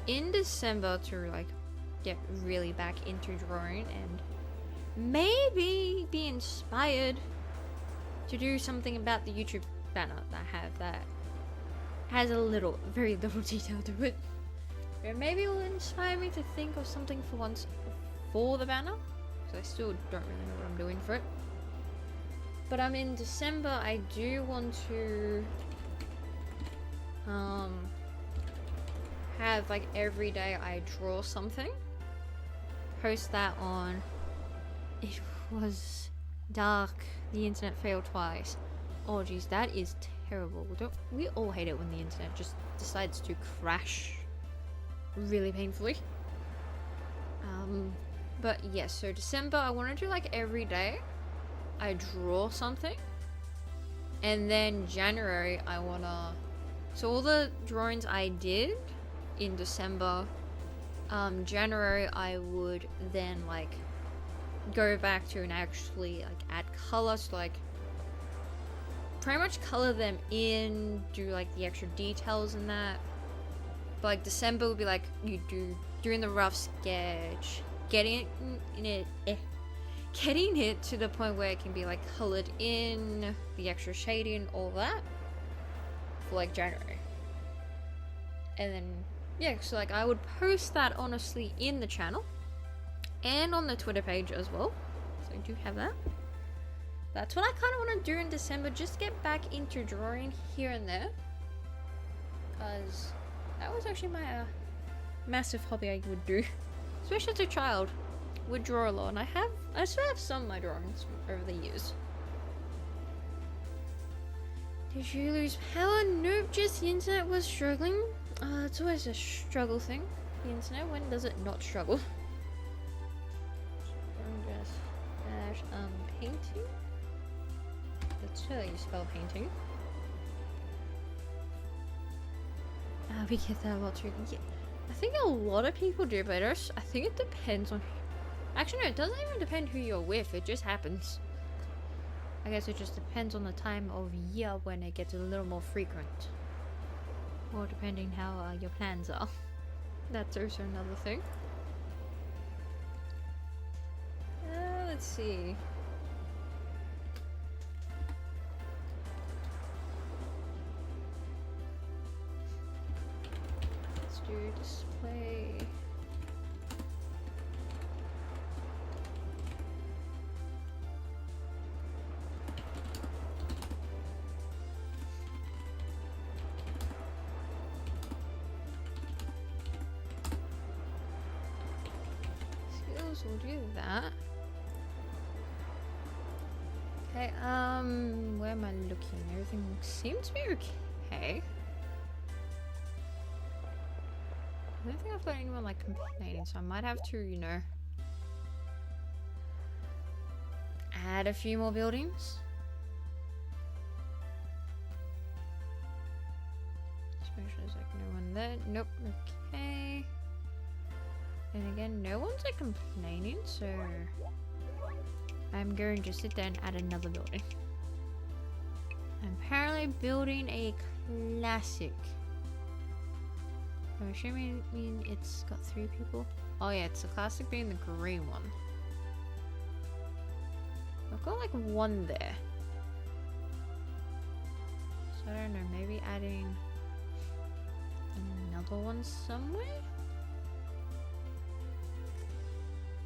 in December to like get really back into drawing and maybe be inspired to do something about the YouTube banner that I have that has a little, very little detail to it. But maybe it will inspire me to think of something for once for the banner. Because I still don't really know what I'm doing for it. But in December, I do want to have like every day I draw something. Post that on. It was dark. The internet failed twice. Oh geez, that is terrible. Don't we all hate it when the internet just decides to crash really painfully? But yes, so December I want to do like every day I draw something, and then January I wanna, so all the drawings I did in December, January I would then like go back to and actually like add color, so like pretty much color them in, do like the extra details in that. But like December would be like you doing the rough sketch, getting it to the point where it can be like colored in, the extra shading, all that for like January. And then yeah, so like I would post that honestly in the channel and on the Twitter page as well. So I do have that. That's what I kind of want to do in December, just get back into drawing here and there, because that was actually my massive hobby I would do, especially as a child. Would draw a lot, and I still have some of my drawings over the years. Did you lose power? Nope, just the internet was struggling. It's always a struggle thing, the internet. When does it not struggle? Just painting. That's how you spell painting. We get that a lot too. Yeah, I think a lot of people do, but I think it depends on. Actually, no, it doesn't even depend who you're with. It just happens. I guess it just depends on the time of year when it gets a little more frequent, or depending how your plans are. That's also another thing. Let's see. Let's do display. Skills, we'll do that. Okay, where am I looking? Everything seems to be okay. I don't think I've got anyone like complaining, so I might have to, you know, add a few more buildings. Just make sure there's like no one there. Nope, okay. And again, no one's like complaining, so I'm going to sit there and add another building. I'm apparently building a classic. I'm assuming it's got 3 people. Oh yeah, it's a classic being the green one. I've got like 1 there. So I don't know, maybe adding another one somewhere?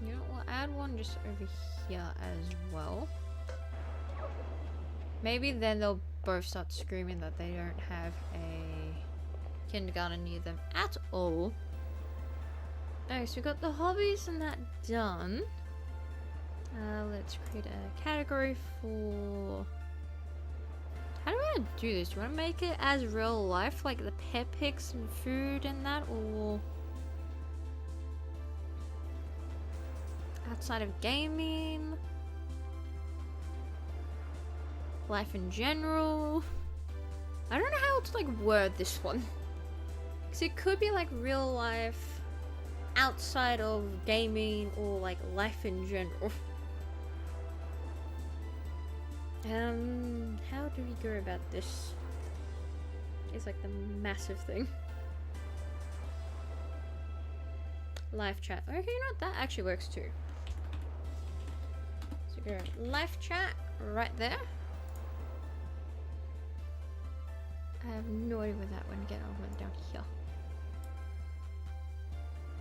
You know, we'll add one just over here as well. Maybe then they'll both start screaming that they don't have a kindergarten near them at all. Okay, so we got the hobbies and that done. Let's create a category for... How do I do this? Do you want to make it as real life, like the pet pics and food and that, or outside of gaming? Life in general? I don't know how to like word this one. Because it could be like real life outside of gaming, or like life in general. How do we go about this? It's like the massive thing. Live chat. Okay, you know what? That actually works too. So go live chat right there. I have no idea where that one get. I went down here.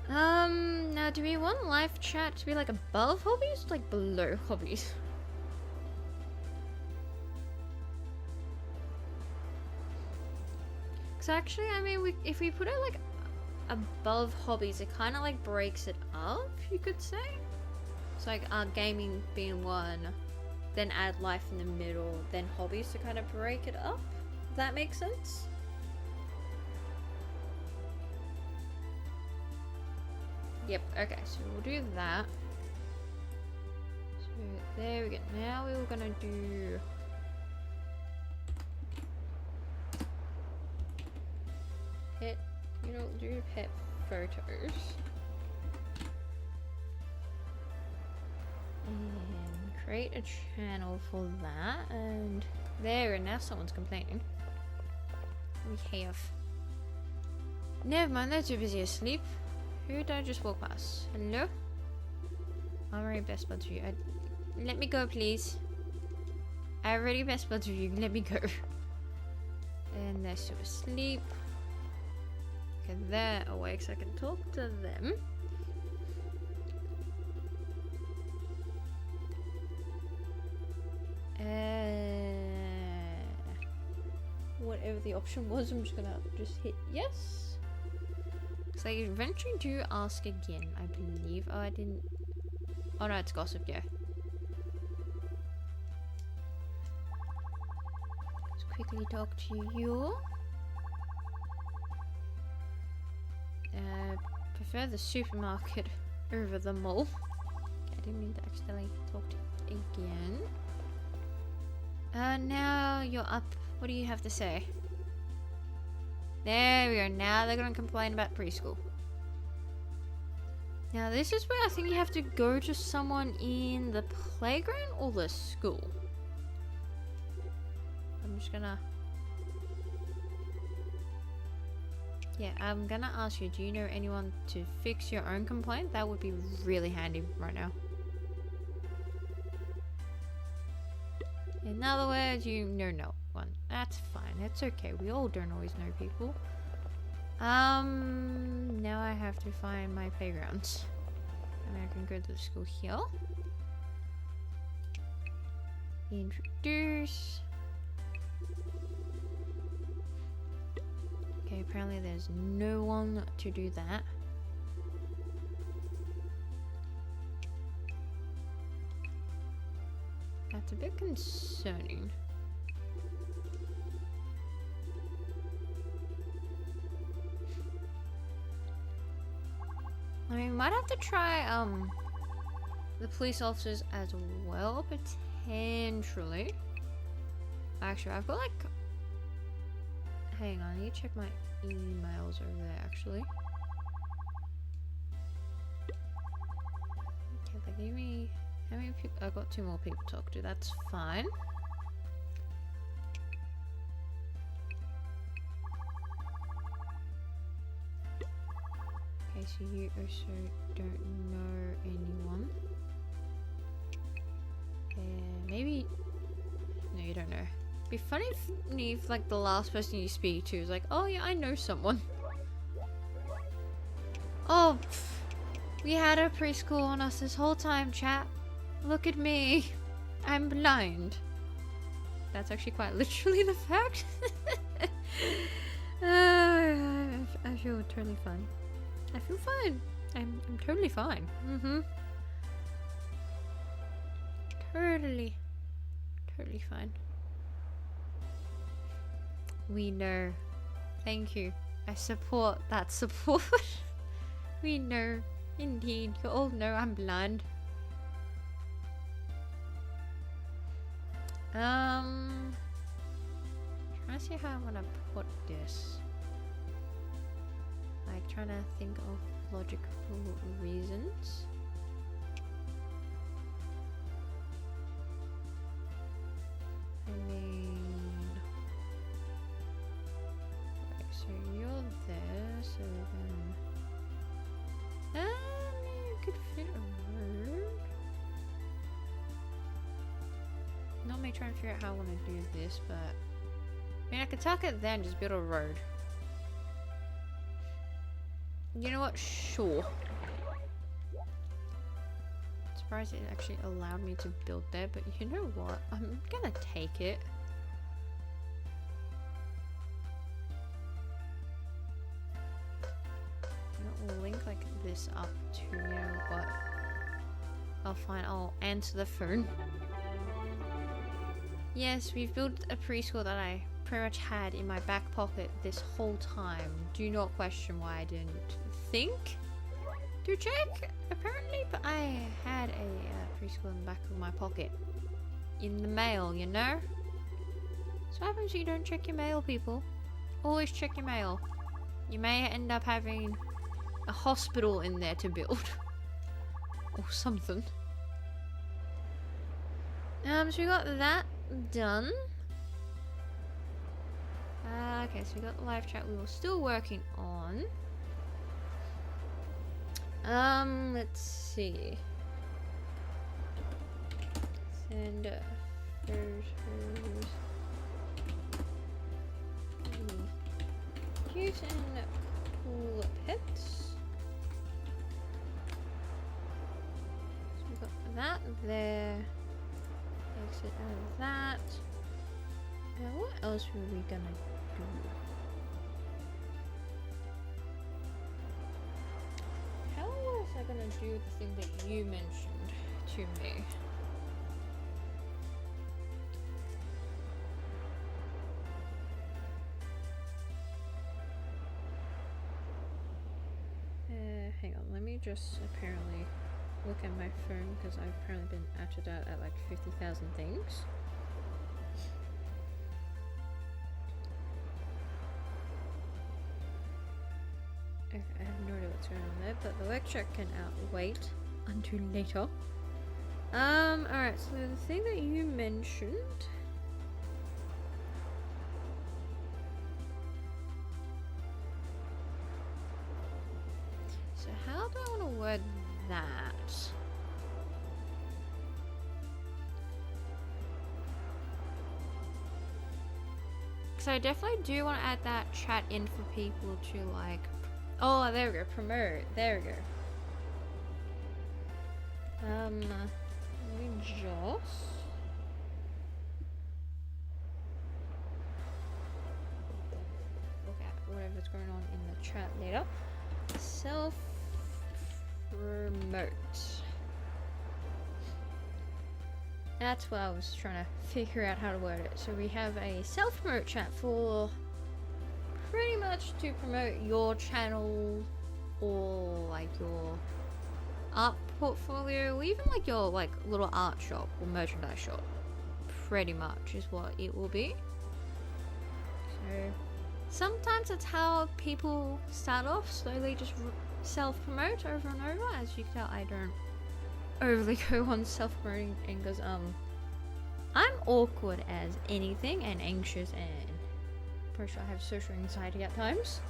Now do we want live chat to be like above hobbies, like below hobbies? Cause actually, I mean, if we put it like above hobbies, it kind of like breaks it up, you could say. So like gaming being one, then add life in the middle, then hobbies to kind of break it up. If that makes sense. Yep, okay, so we'll do that. So there we go. Now we were gonna do pet, do pet photos. And create a channel for that. And there, and now someone's complaining. We have. Never mind, they're too busy asleep. Who did I just walk past? Hello? I'm already best buds with you. Let me go, please. I already best buds with you. Let me go. And they're still asleep. Okay, they're awake, so I can talk to them. Whatever the option was, I'm just gonna hit yes. So I eventually do ask again, I believe. Oh, I didn't. Oh no, it's gossip, yeah. Let's quickly talk to you. Prefer the supermarket over the mall. Okay, I didn't mean to accidentally talk to you again. Now you're up. What do you have to say? There we go. Now they're going to complain about preschool. Now this is where I think you have to go to someone in the playground or the school. I'm just gonna... Yeah, I'm gonna ask you, do you know anyone to fix your own complaint? That would be really handy right now. In other words, you know no one. That's fine. That's okay. We all don't always know people. Now I have to find my playgrounds. And I can go to the school here. Introduce. Okay, apparently there's no one to do that. That's a bit concerning. I mean, might have to try the police officers as well, potentially. Actually, I've got like... Hang on, I need to check my emails over there, actually. Okay, they gave me... How many people? I've got 2 more people to talk to, that's fine. Okay, so you also don't know anyone. Maybe... No, you don't know. It'd be funny if like the last person you speak to is like, oh yeah, I know someone. Oh, we had a preschool on us this whole time, chat. Look at me. I'm blind. That's actually quite literally the fact. I feel totally fine. I feel fine. I'm totally fine. Totally fine. We know. Thank you. I support that support. We know. Indeed. You all know I'm blind. Trying to see how I'm gonna put this. Like, trying to think of logical reasons. I mean... Right, so you're there, so then... you could fit a word. Not me trying to figure out how I want to do this, but... I mean, I could tuck it there and just build a road. You know what? Sure. Surprised it actually allowed me to build there, but you know what? I'm gonna take it. We'll link like this up to, you know what? I'll answer the phone. Yes, we've built a preschool that I pretty much had in my back pocket this whole time. Do not question why I didn't think to check, apparently, but I had a preschool in the back of my pocket. In the mail, you know? So what happens if you don't check your mail, people? Always check your mail. You may end up having a hospital in there to build. Or something. So we got that done. Okay, so we got the live chat we were still working on. Let's see. Send photos. Cute and cool pets. So we got that there. Exit out of that. What else were we gonna do? How was I gonna do the thing that you mentioned to me? Hang on, let me just apparently look at my phone because I've apparently been added out at like 50,000 things. Okay, I have no idea what's going on there, but the lecture can wait until later. Alright, so the thing that you mentioned. So how do I want to word that? Because I definitely do want to add that chat in for people to like. Oh, there we go. Promote. There we go. Let me just look at whatever's going on in the chat later. Self promote. That's what I was trying to figure out how to word it. So we have a self promote chat for pretty much to promote your channel or like your art portfolio, or even like your like little art shop or merchandise shop. Pretty much is what it will be. So sometimes that's how people start off, slowly just self-promote over and over. As you can tell, I don't overly go on self-promoting because I'm awkward as anything and anxious and pretty sure I have social anxiety at times.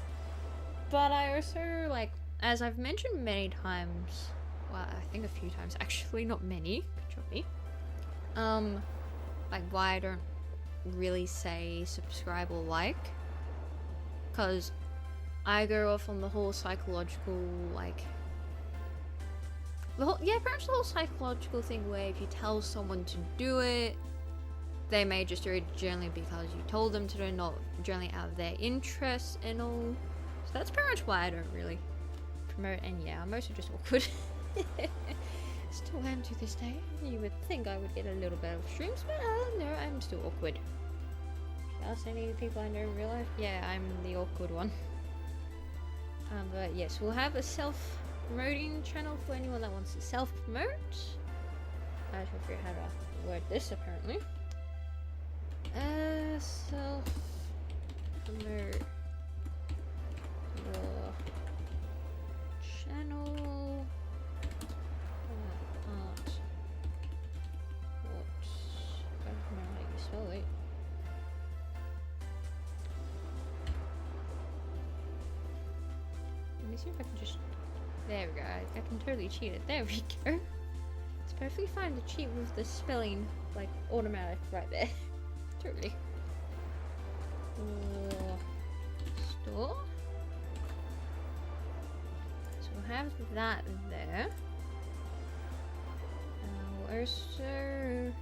But I also, like, as I've mentioned many times, well, I think a few times actually, not many, good job me, like why I don't really say subscribe or like, because I go off on the whole psychological, like, pretty much the whole psychological thing where if you tell someone to do it, they may just do it generally because you told them to do it, not generally out of their interest and all. So that's pretty much why I don't really promote, and yeah, I'm mostly just awkward. Still am to this day. You would think I would get a little bit of streams, but no, I'm still awkward. Ask any of the people I know in real life, yeah, I'm the awkward one. But yes, we'll have a self-promoting channel for anyone that wants to self-promote. I shall figure out how to word this apparently. Self-promote your channel. Art. What? I don't know how you spell it. Let me see if I can just. There we go. I can totally cheat it. There we go. It's perfectly fine to cheat with the spelling, like automatic right there. Totally. Store. we'll have that there. We'll also...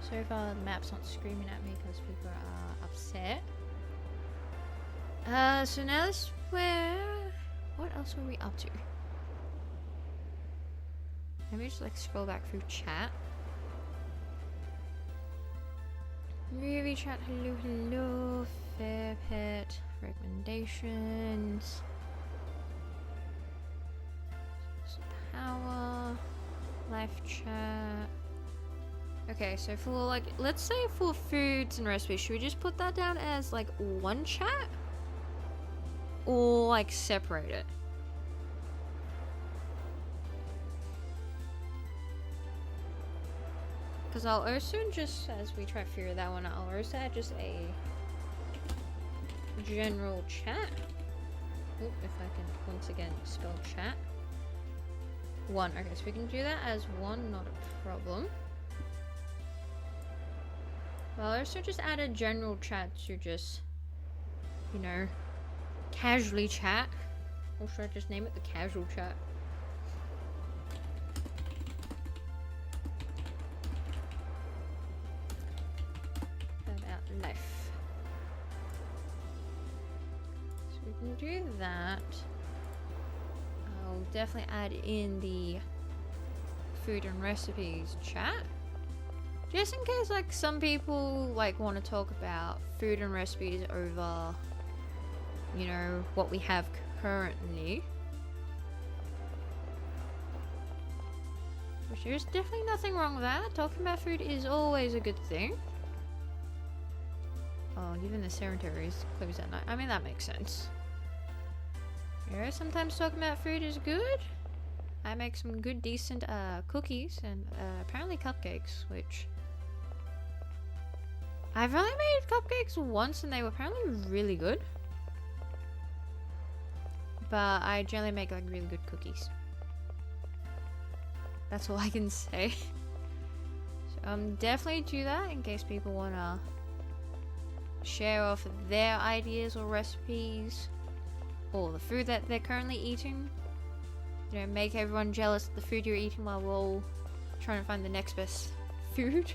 So far the map's not screaming at me because people are upset. So now this is where... What else were we up to? Let me just like scroll back through chat. Movie chat, hello, hello. Fair pet, recommendations. Power, live chat. Okay, so for like, let's say for foods and recipes, should we just put that down as like one chat? Or like separate it? Because I'll also just, as we try to figure that one out, I'll also add just a general chat. Oop, if I can once again spell chat. One. Okay, so we can do that as one, not a problem. I'll also just add a general chat to just, you know, casually chat. Or should I just name it the casual chat? About life. So we can do that. I'll definitely add in the food and recipes chat. Just in case like some people like want to talk about food and recipes over, you know, what we have currently. Which there's definitely nothing wrong with that. Talking about food is always a good thing. Oh, even the cemetery is closed at night. I mean, that makes sense. You know, sometimes talking about food is good. I make some good, decent cookies and apparently cupcakes, which... I've only made cupcakes once and they were apparently really good. But I generally make like really good cookies. That's all I can say. So definitely do that in case people want to share off their ideas or recipes. Or the food that they're currently eating. You know, make everyone jealous of the food you're eating while we're all trying to find the next best food.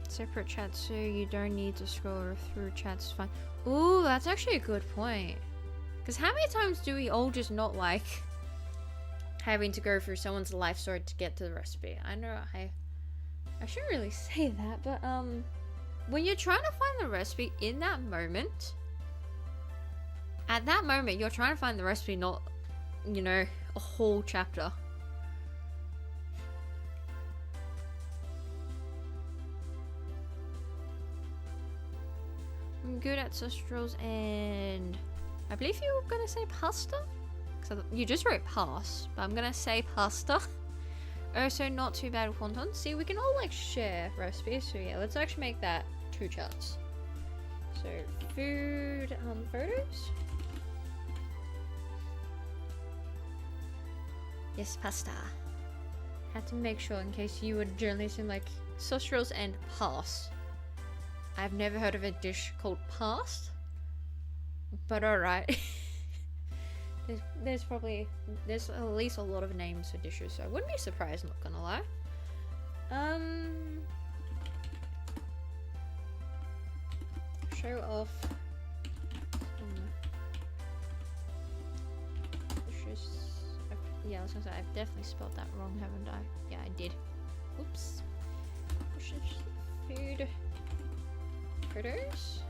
Separate chats so you don't need to scroll through chats. Fine. Ooh, that's actually a good point. Because how many times do we all just not like having to go through someone's life story to get to the recipe? I know I shouldn't really say that, but when you're trying to find the recipe in that moment, at that moment you're trying to find the recipe, not, you know, a whole chapter. I'm good at sauce and I believe you were gonna say pasta? Because you just wrote pass, but I'm gonna say pasta. Also, not too bad with wontons. See, we can all like share recipes. So yeah, let's actually make that 2 chats. So food, photos. Yes, pasta. Had to make sure in case you were journalism like sauce rolls and pass. I've never heard of a dish called past, but alright. there's at least a lot of names for dishes, so I wouldn't be surprised, not gonna lie. Show off dishes. Yeah, I was gonna say, I've definitely spelled that wrong, haven't I? Yeah, I did. Oops. Food. Critters.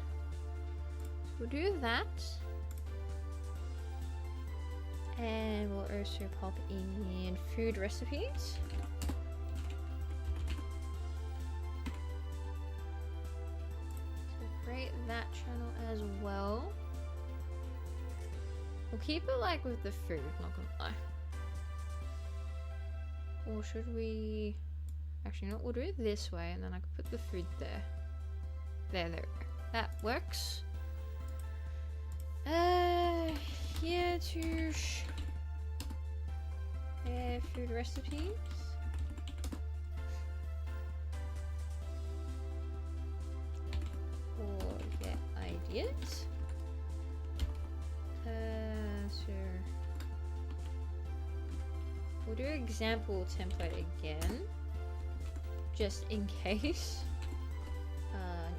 We'll do that. And we'll also pop in food recipes. So create that channel as well. We'll keep it like with the food, not gonna lie. Or should we... Actually, no, we'll do it this way and then I can put the food there. There. That works. Here to share food recipes. be it. So we'll do example template again, just in case.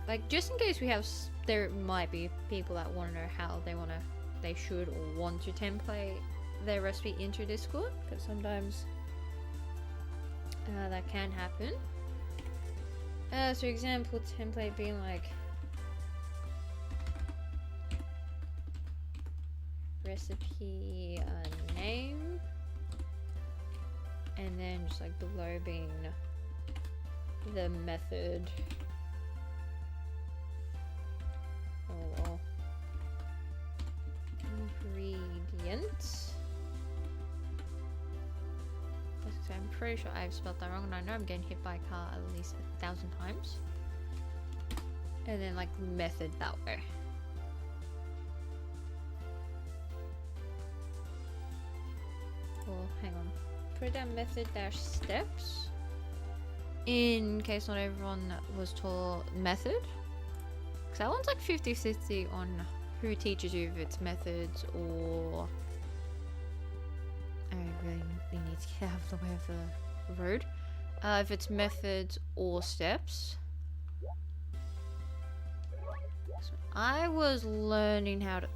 Like just in case we have, there might be people that want to know how they should or want to template their recipe into Discord, because sometimes that can happen. So example template being like recipe name, and then just like below being the method. Or ingredients. I'm pretty sure I've spelled that wrong, and I know I'm getting hit by a car at least 1,000 times. And then like method that way. Well, hang on. Put down method dash steps. In case not everyone was taught method. Because that one's like 50-50 on who teaches you, if it's methods or... I really need to get out of the way of the road. If it's methods or steps. So I was learning how to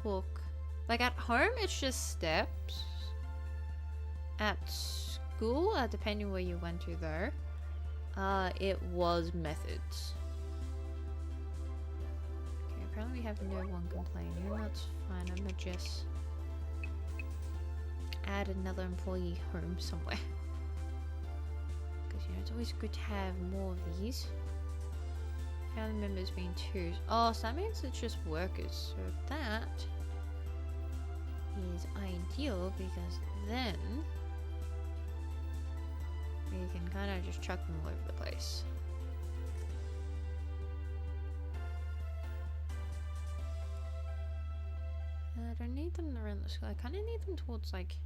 cook. Like at home, it's just steps. At school, depending where you went to though, it was methods. Okay, apparently we have no one complaining. That's fine. I'm gonna just add another employee home somewhere. Because, you know, it's always good to have more of these. Family members being two. Oh, so that means it's just workers. So that is ideal, because then we can kind of just chuck them all over the place. I don't need them around the school. I kind of need them towards like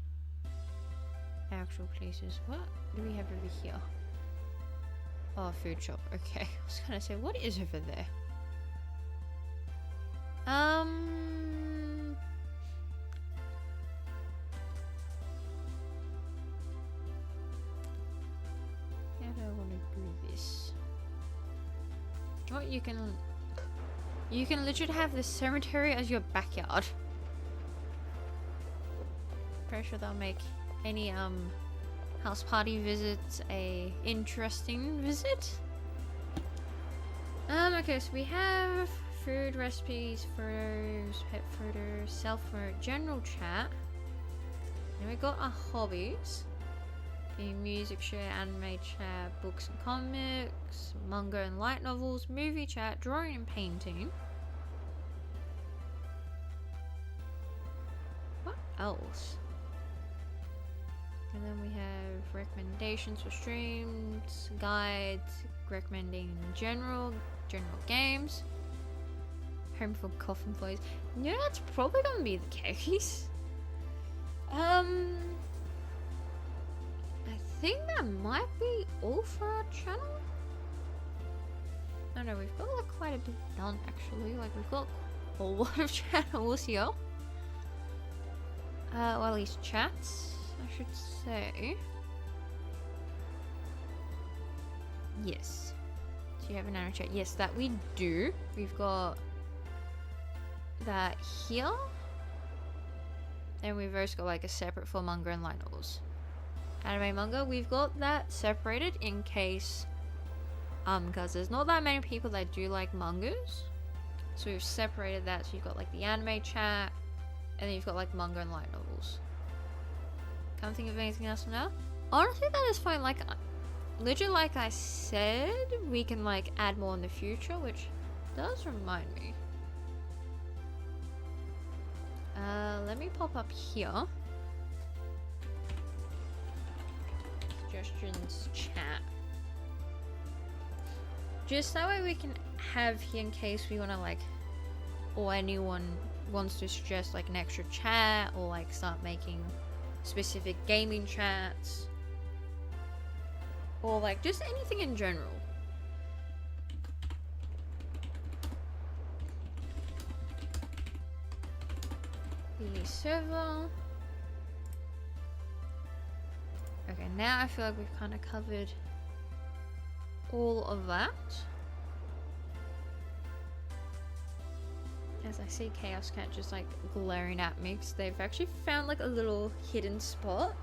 actual places. What do we have over here? Oh, food shop. Okay. I was gonna say, what is over there? How do I want to do this? Oh, you can literally have the cemetery as your backyard. Pretty sure they'll make any house party visits a interesting visit. Okay, so we have food recipes, photos, pet photos, self-promote, general chat. Then we got our hobbies. The music share, anime chat, books and comics, manga and light novels, movie chat, drawing and painting. What else? And then we have recommendations for streams, guides, recommending general games, home for coffin employees. You know, that's probably gonna be the case. I think that might be all for our channel. Oh no, we've got like quite a bit done actually. Like we've got a lot of channels here. Well, at least chats, I should say. Yes. Do you have an anime chat? Yes, that we do. We've got that here. And we've also got like a separate for manga and light novels. Anime manga, we've got that separated in case because there's not that many people that do like mangas. So we've separated that, so you've got like the anime chat, and then you've got like manga and light novels. Can't think of anything else for now. Honestly, that is fine. Like, literally, like I said, we can like add more in the future, which does remind me. Let me pop up here. Suggestions chat. Just that way we can have here in case we want to like, or anyone wants to suggest like an extra chat or like start making specific gaming chats or like just anything in general. the server. Okay, now I feel like we've kind of covered all of that. As I see Chaos Cat just like glaring at me, because they've actually found like a little hidden spot,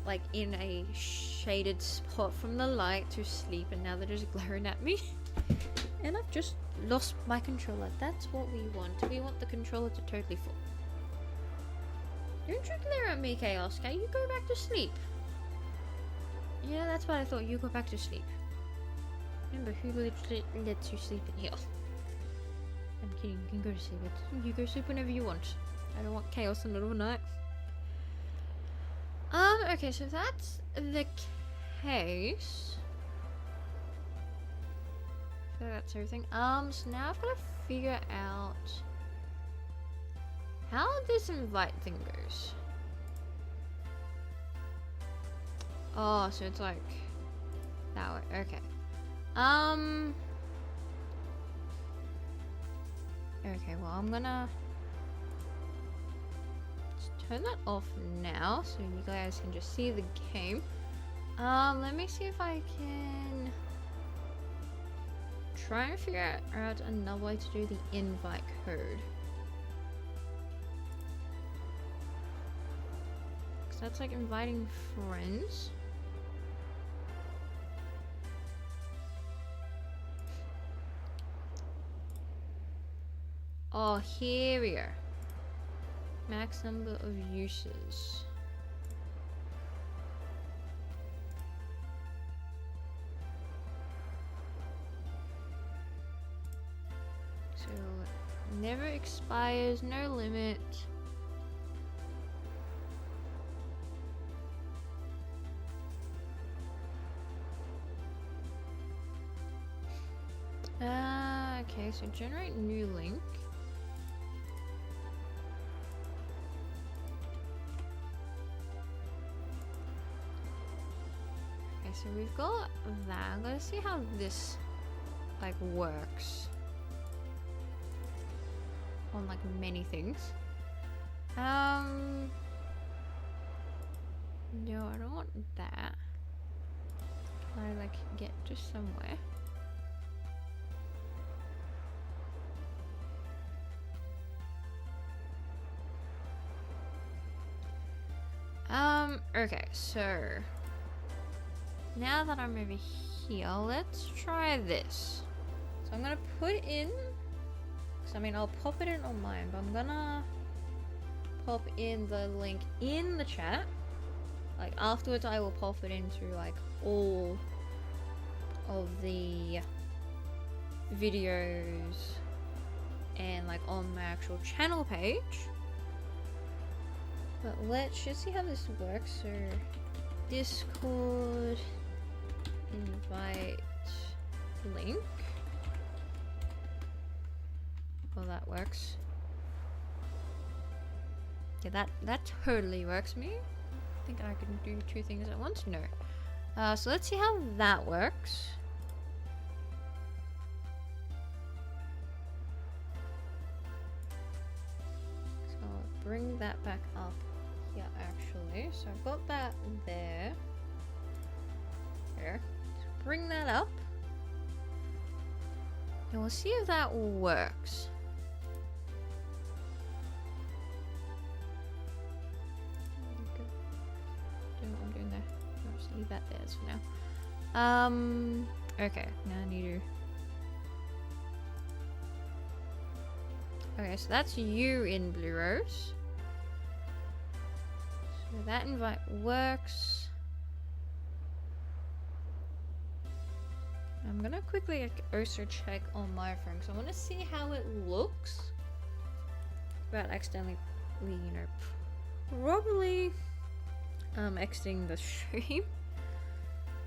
like in a shaded spot from the light to sleep, and now they're just glaring at me. And I've just lost my controller. That's what we want. We want the controller to totally fall. Don't you glare at me, Chaos Cat. You go back to sleep. Yeah, that's what I thought. You go back to sleep. Remember, who lets you sleep in here? I'm kidding. You can go to sleep. You go sleep whenever you want. I don't want chaos in the middle of the night. Okay, so that's the case. So that's everything. So now I've got to figure out how this invite thing goes. Oh, so it's like that way. Okay. Okay, well, I'm gonna just turn that off now so you guys can just see the game. Let me see if I can try and figure out another way to do the invite code. Because that's like inviting friends. Oh, here we go. Max number of uses. So, never expires, no limit. Okay, so generate new link. So we've got that. Let's see how this like works on like many things. No, I don't want that. Can I like get to somewhere? Okay, so now that I'm over here, let's try this. So I'm gonna put in, because I mean I'll pop it in on mine, but I'm gonna pop in the link in the chat. Like afterwards I will pop it into like all of the videos and like on my actual channel page. But let's just see how this works. So Discord invite link. Well, that works. Yeah, that totally works for me. I think I can do two things at once. No. So let's see how that works. So I'll bring that back up here actually. So I've got that there. There. Bring that up. And we'll see if that works. Don't know what I'm doing there. I'll just leave that there for now. Okay, now I need to... Okay, so that's you in Blue Rose. So that invite works. I'm gonna quickly also check on my phone because I want to see how it looks without accidentally, you know, probably exiting the stream.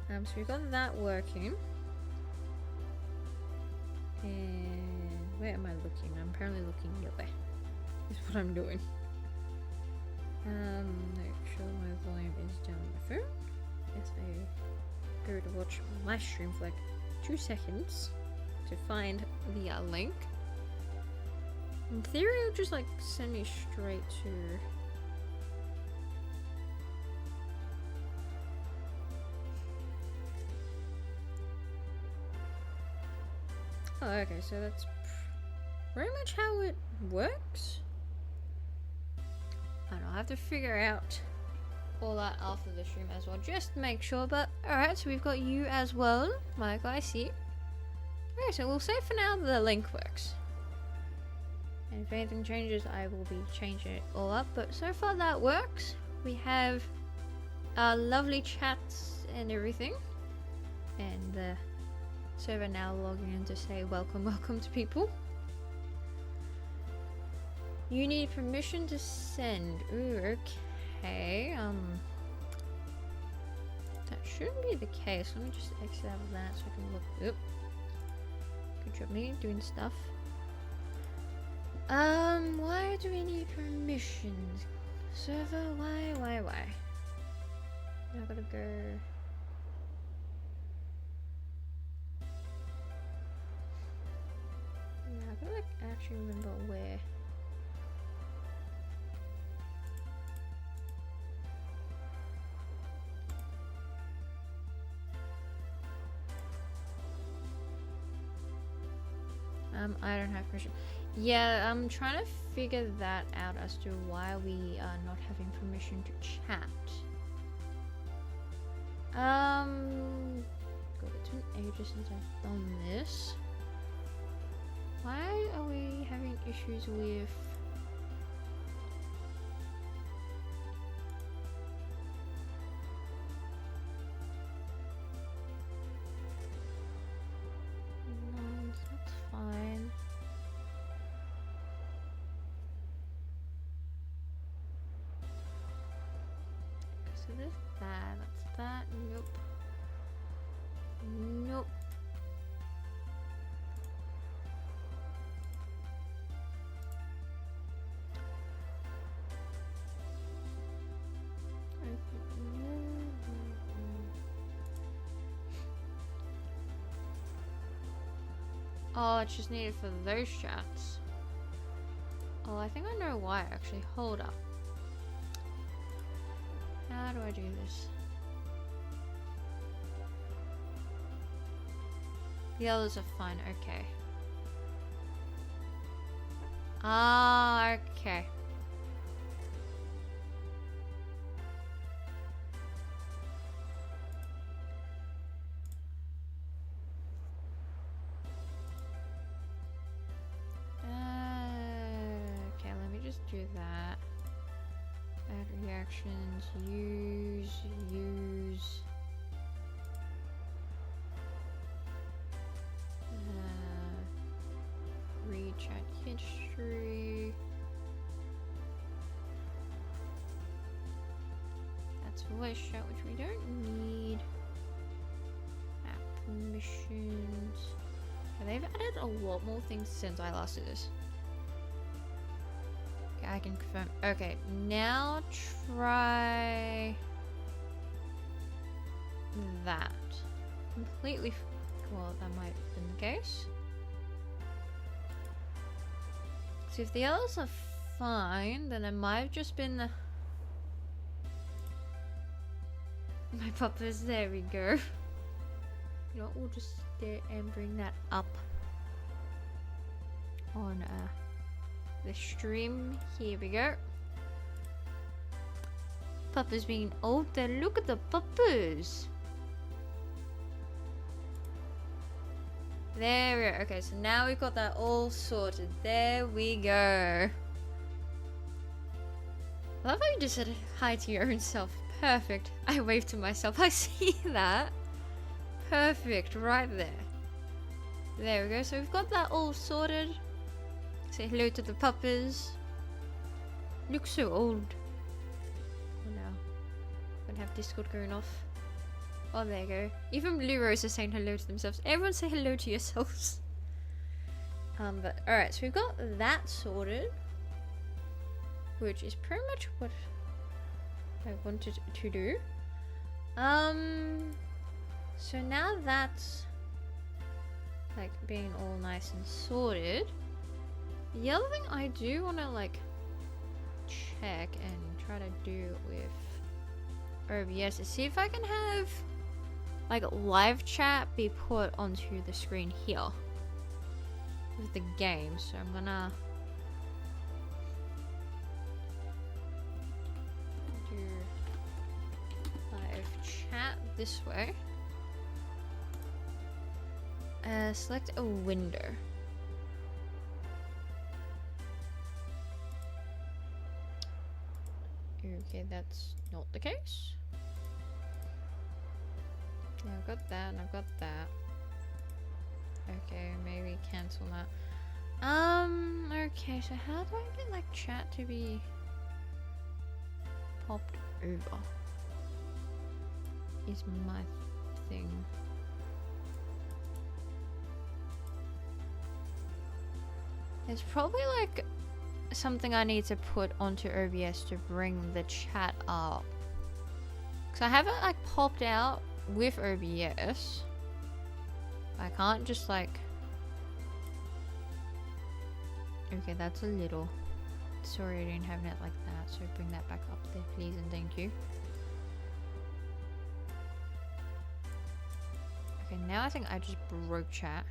So we've got that working. And where am I looking? I'm apparently looking your way. Is what I'm doing. Make sure my volume is down on my phone. As I go to watch my stream for like 2 seconds to find the link. In theory, it'll just like send me straight to. Oh, okay, so that's pretty much how it works. I don't know, I have to figure out all that after the stream as well, just to make sure. But alright, so we've got you as well, Michael, I see. Okay, so we'll say for now the link works. And if anything changes, I will be changing it all up. But so far that works. We have our lovely chats and everything. And the server now logging in to say welcome, welcome to people. You need permission to send. Ooh, okay. That shouldn't be the case. Let me just exit out of that so I can look. Oop. Good job, me doing stuff. Why do we need permissions? Server, why? Now I gotta go. Yeah, I gotta like actually remember where. I don't have permission. Yeah, I'm trying to figure that out as to why we are not having permission to chat. God, it's been ages since I've done this. Why are we having issues with... No, that's fine. So there's that's that. Nope. Nope. Oh, it's just needed for those chats. Oh, I think I know why actually. Hold up. How do I do this? The others are fine, okay. Ah, okay. Okay, let me just do that. Add reactions, use. Read chat history. That's voice chat, which we don't need. App permissions. Okay, they've added a lot more things since I last did this. Okay, I can confirm. Okay, now try that. Completely. Well, that might have been the case. So if the others are fine, then it might have just been the... My puppets, there we go. You know what, we'll just stay and bring that up on the stream. Here we go. Puppers being older. Look at the puppers. There we go. Okay, so now we've got that all sorted. There we go. I love how you just said hi to your own self. Perfect. I waved to myself. I see that. Perfect. Right there. There we go. So we've got that all sorted. Say hello to the puppers. Look so old. Oh no. I'm gonna have Discord going off. Oh, there you go. Even Blue Rose is saying hello to themselves. Everyone say hello to yourselves. But alright, so we've got that sorted. Which is pretty much what I wanted to do. So now that's like being all nice and sorted. The other thing I do want to like check and try to do with OBS is see if I can have like live chat be put onto the screen here with the game. So I'm gonna do live chat this way. Select a window. Okay, that's not the case. Yeah, I've got that and I've got that. Okay, maybe cancel that. Okay, so how do I get like chat to be popped over? Is my thing. There's probably like something I need to put onto OBS to bring the chat up. Cause I have it like popped out with OBS. I can't just like. Okay, that's a little. Sorry, I didn't have it like that. So bring that back up there, please, and thank you. Okay, now I think I just broke chat.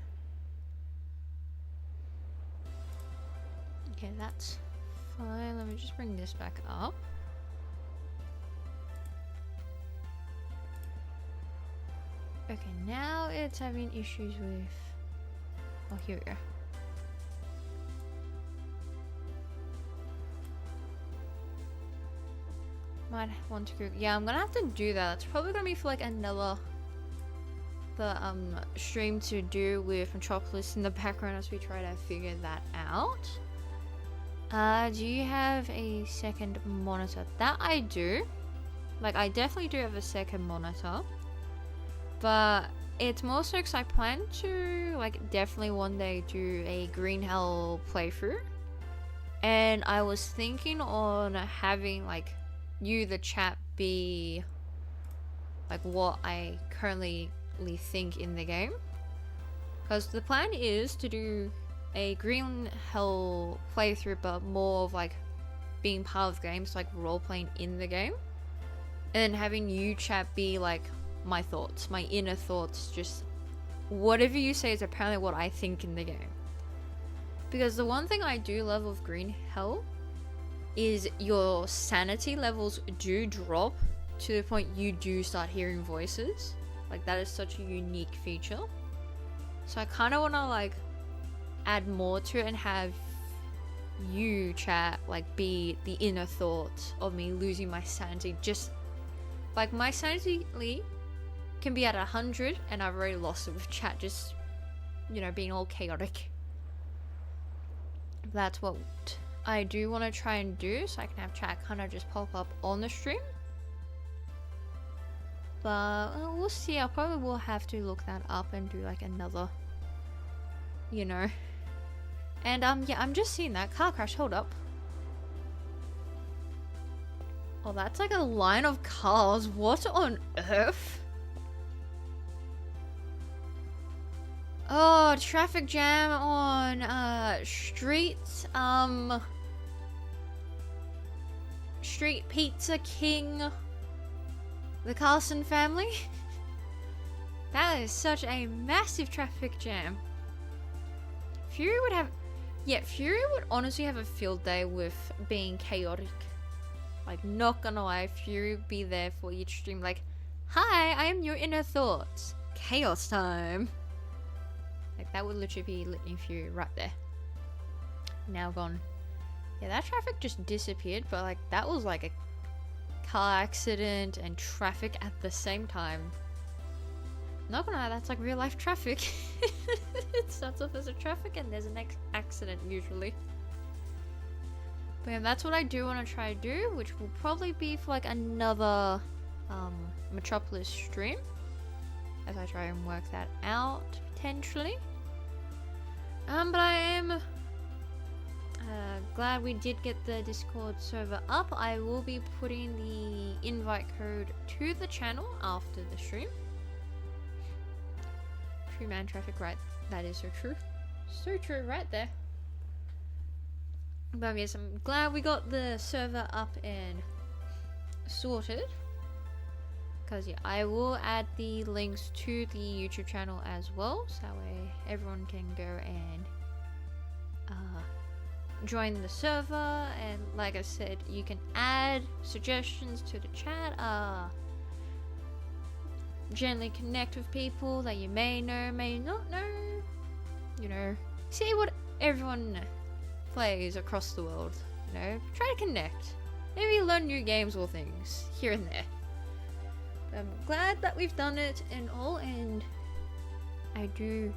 Okay, that's fine. Let me just bring this back up. Okay, now it's having issues with... Oh, here we go. Might want to go... Yeah, I'm gonna have to do that. It's probably gonna be for like another... stream to do with Metropolis in the background as we try to figure that out. Do you have a second monitor? That I do. Like, I definitely do have a second monitor. But it's more so because I plan to, like, definitely one day do a Green Hell playthrough. And I was thinking on having, like, you, the chat, be, like, what I currently think in the game. Because the plan is to do a Green Hell playthrough, but more of like being part of games, like role playing in the game, and then having you chat be like my thoughts, my inner thoughts, just whatever you say is apparently what I think in the game. Because the one thing I do love of Green Hell is your sanity levels do drop to the point you do start hearing voices. Like, that is such a unique feature. So I kind of want to like add more to it and have you chat like be the inner thought of me losing my sanity. Just like my sanity can be at 100 and I've already lost it with chat, just, you know, being all chaotic. That's what I do want to try and do, so I can have chat kind of just pop up on the stream. But we'll see. I probably will have to look that up and do like another, you know. And yeah, I'm just seeing that car crash. Hold up. Oh, that's like a line of cars. What on earth? Oh, traffic jam on street Pizza King, the Carson family. That is such a massive traffic jam. Fury would have, yeah, Fury would honestly have a field day with being chaotic. Like, not gonna lie, Fury would be there for each stream like, hi, I am your inner thoughts. Chaos time. Like, that would literally be Litany Fury right there. Now gone. Yeah, that traffic just disappeared, but like, that was like a car accident and traffic at the same time. Not gonna lie, that's like real life traffic. It starts off as a traffic and there's an accident usually. But yeah, that's what I do want to try to do, which will probably be for like another Metropolis stream, as I try and work that out potentially. But I am glad we did get the Discord server up. I will be putting the invite code to the channel after the stream. True man, traffic, right? That is so true. So true right there. But yes, I'm glad we got the server up and sorted. Because yeah, I will add the links to the YouTube channel as well, so that way everyone can go and join the server. And like I said, you can add suggestions to the chat, generally connect with people that you may know, may not know, you know, see what everyone plays across the world, you know, try to connect, maybe learn new games or things here and there. I'm glad that we've done it and all, and I do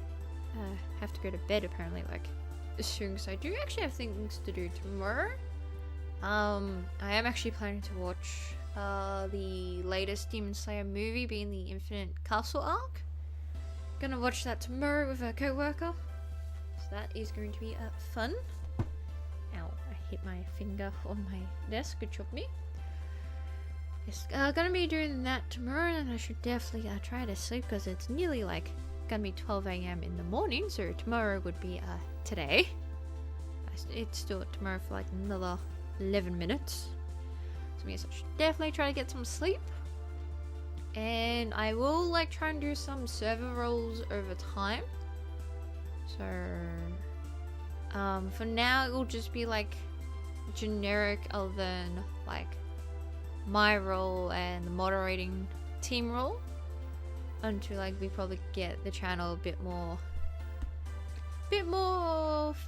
have to go to bed apparently, like, soon, because I do actually have things to do tomorrow. I am actually planning to watch the latest Demon Slayer movie, being the Infinite Castle arc. Gonna watch that tomorrow with a co-worker, so that is going to be fun. Ow, I hit my finger on my desk, good job me. Yes, gonna be doing that tomorrow, and I should definitely try to sleep, because it's nearly like gonna be 12 AM in the morning, so tomorrow would be today. It's still tomorrow for like another 11 minutes. So yes, I should definitely try to get some sleep. And I will like try and do some server roles over time. So for now it will just be like generic, other than like my role and the moderating team role, until like we probably get the channel a bit more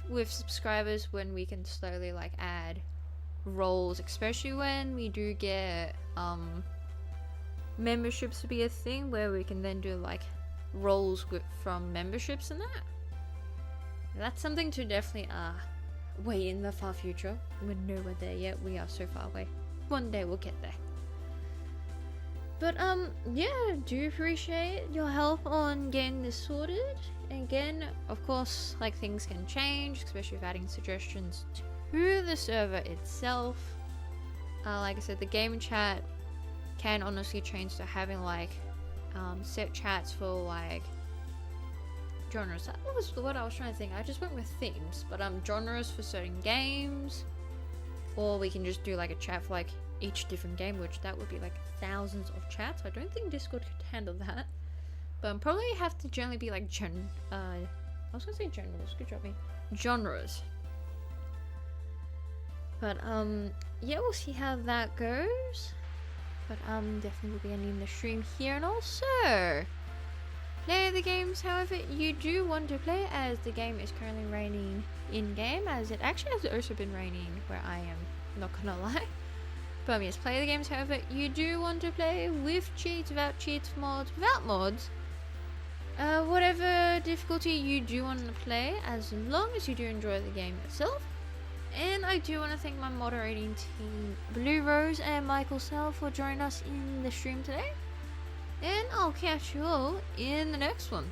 with subscribers, when we can slowly like add roles, especially when we do get memberships to be a thing, where we can then do like roles from memberships and that. That's something to definitely way in the far future. We're nowhere there yet, we are so far away. One day we'll get there. But yeah, do appreciate your help on getting this sorted. And again, of course, like, things can change, especially with adding suggestions to the server itself. Like I said, the game chat can honestly change to having like set chats for like genres. That was what I was trying to think. I just went with themes, but genres for certain games, or we can just do like a chat for like each different game, which that would be like thousands of chats. I don't think Discord could handle that, but probably have to generally be like I was gonna say genres, good job me, genres. But yeah, we'll see how that goes. But definitely will be ending the stream here, and also play the games however you do want to play, as the game is currently raining in game, as it actually has also been raining where I am, not gonna lie. But yes, play the games however you do want to play, with cheats, without cheats, mods, without mods, whatever difficulty you do want to play, as long as you do enjoy the game itself. And I do want to thank my moderating team, Blue Rose and Michael Sell, for joining us in the stream today. And I'll catch you all in the next one.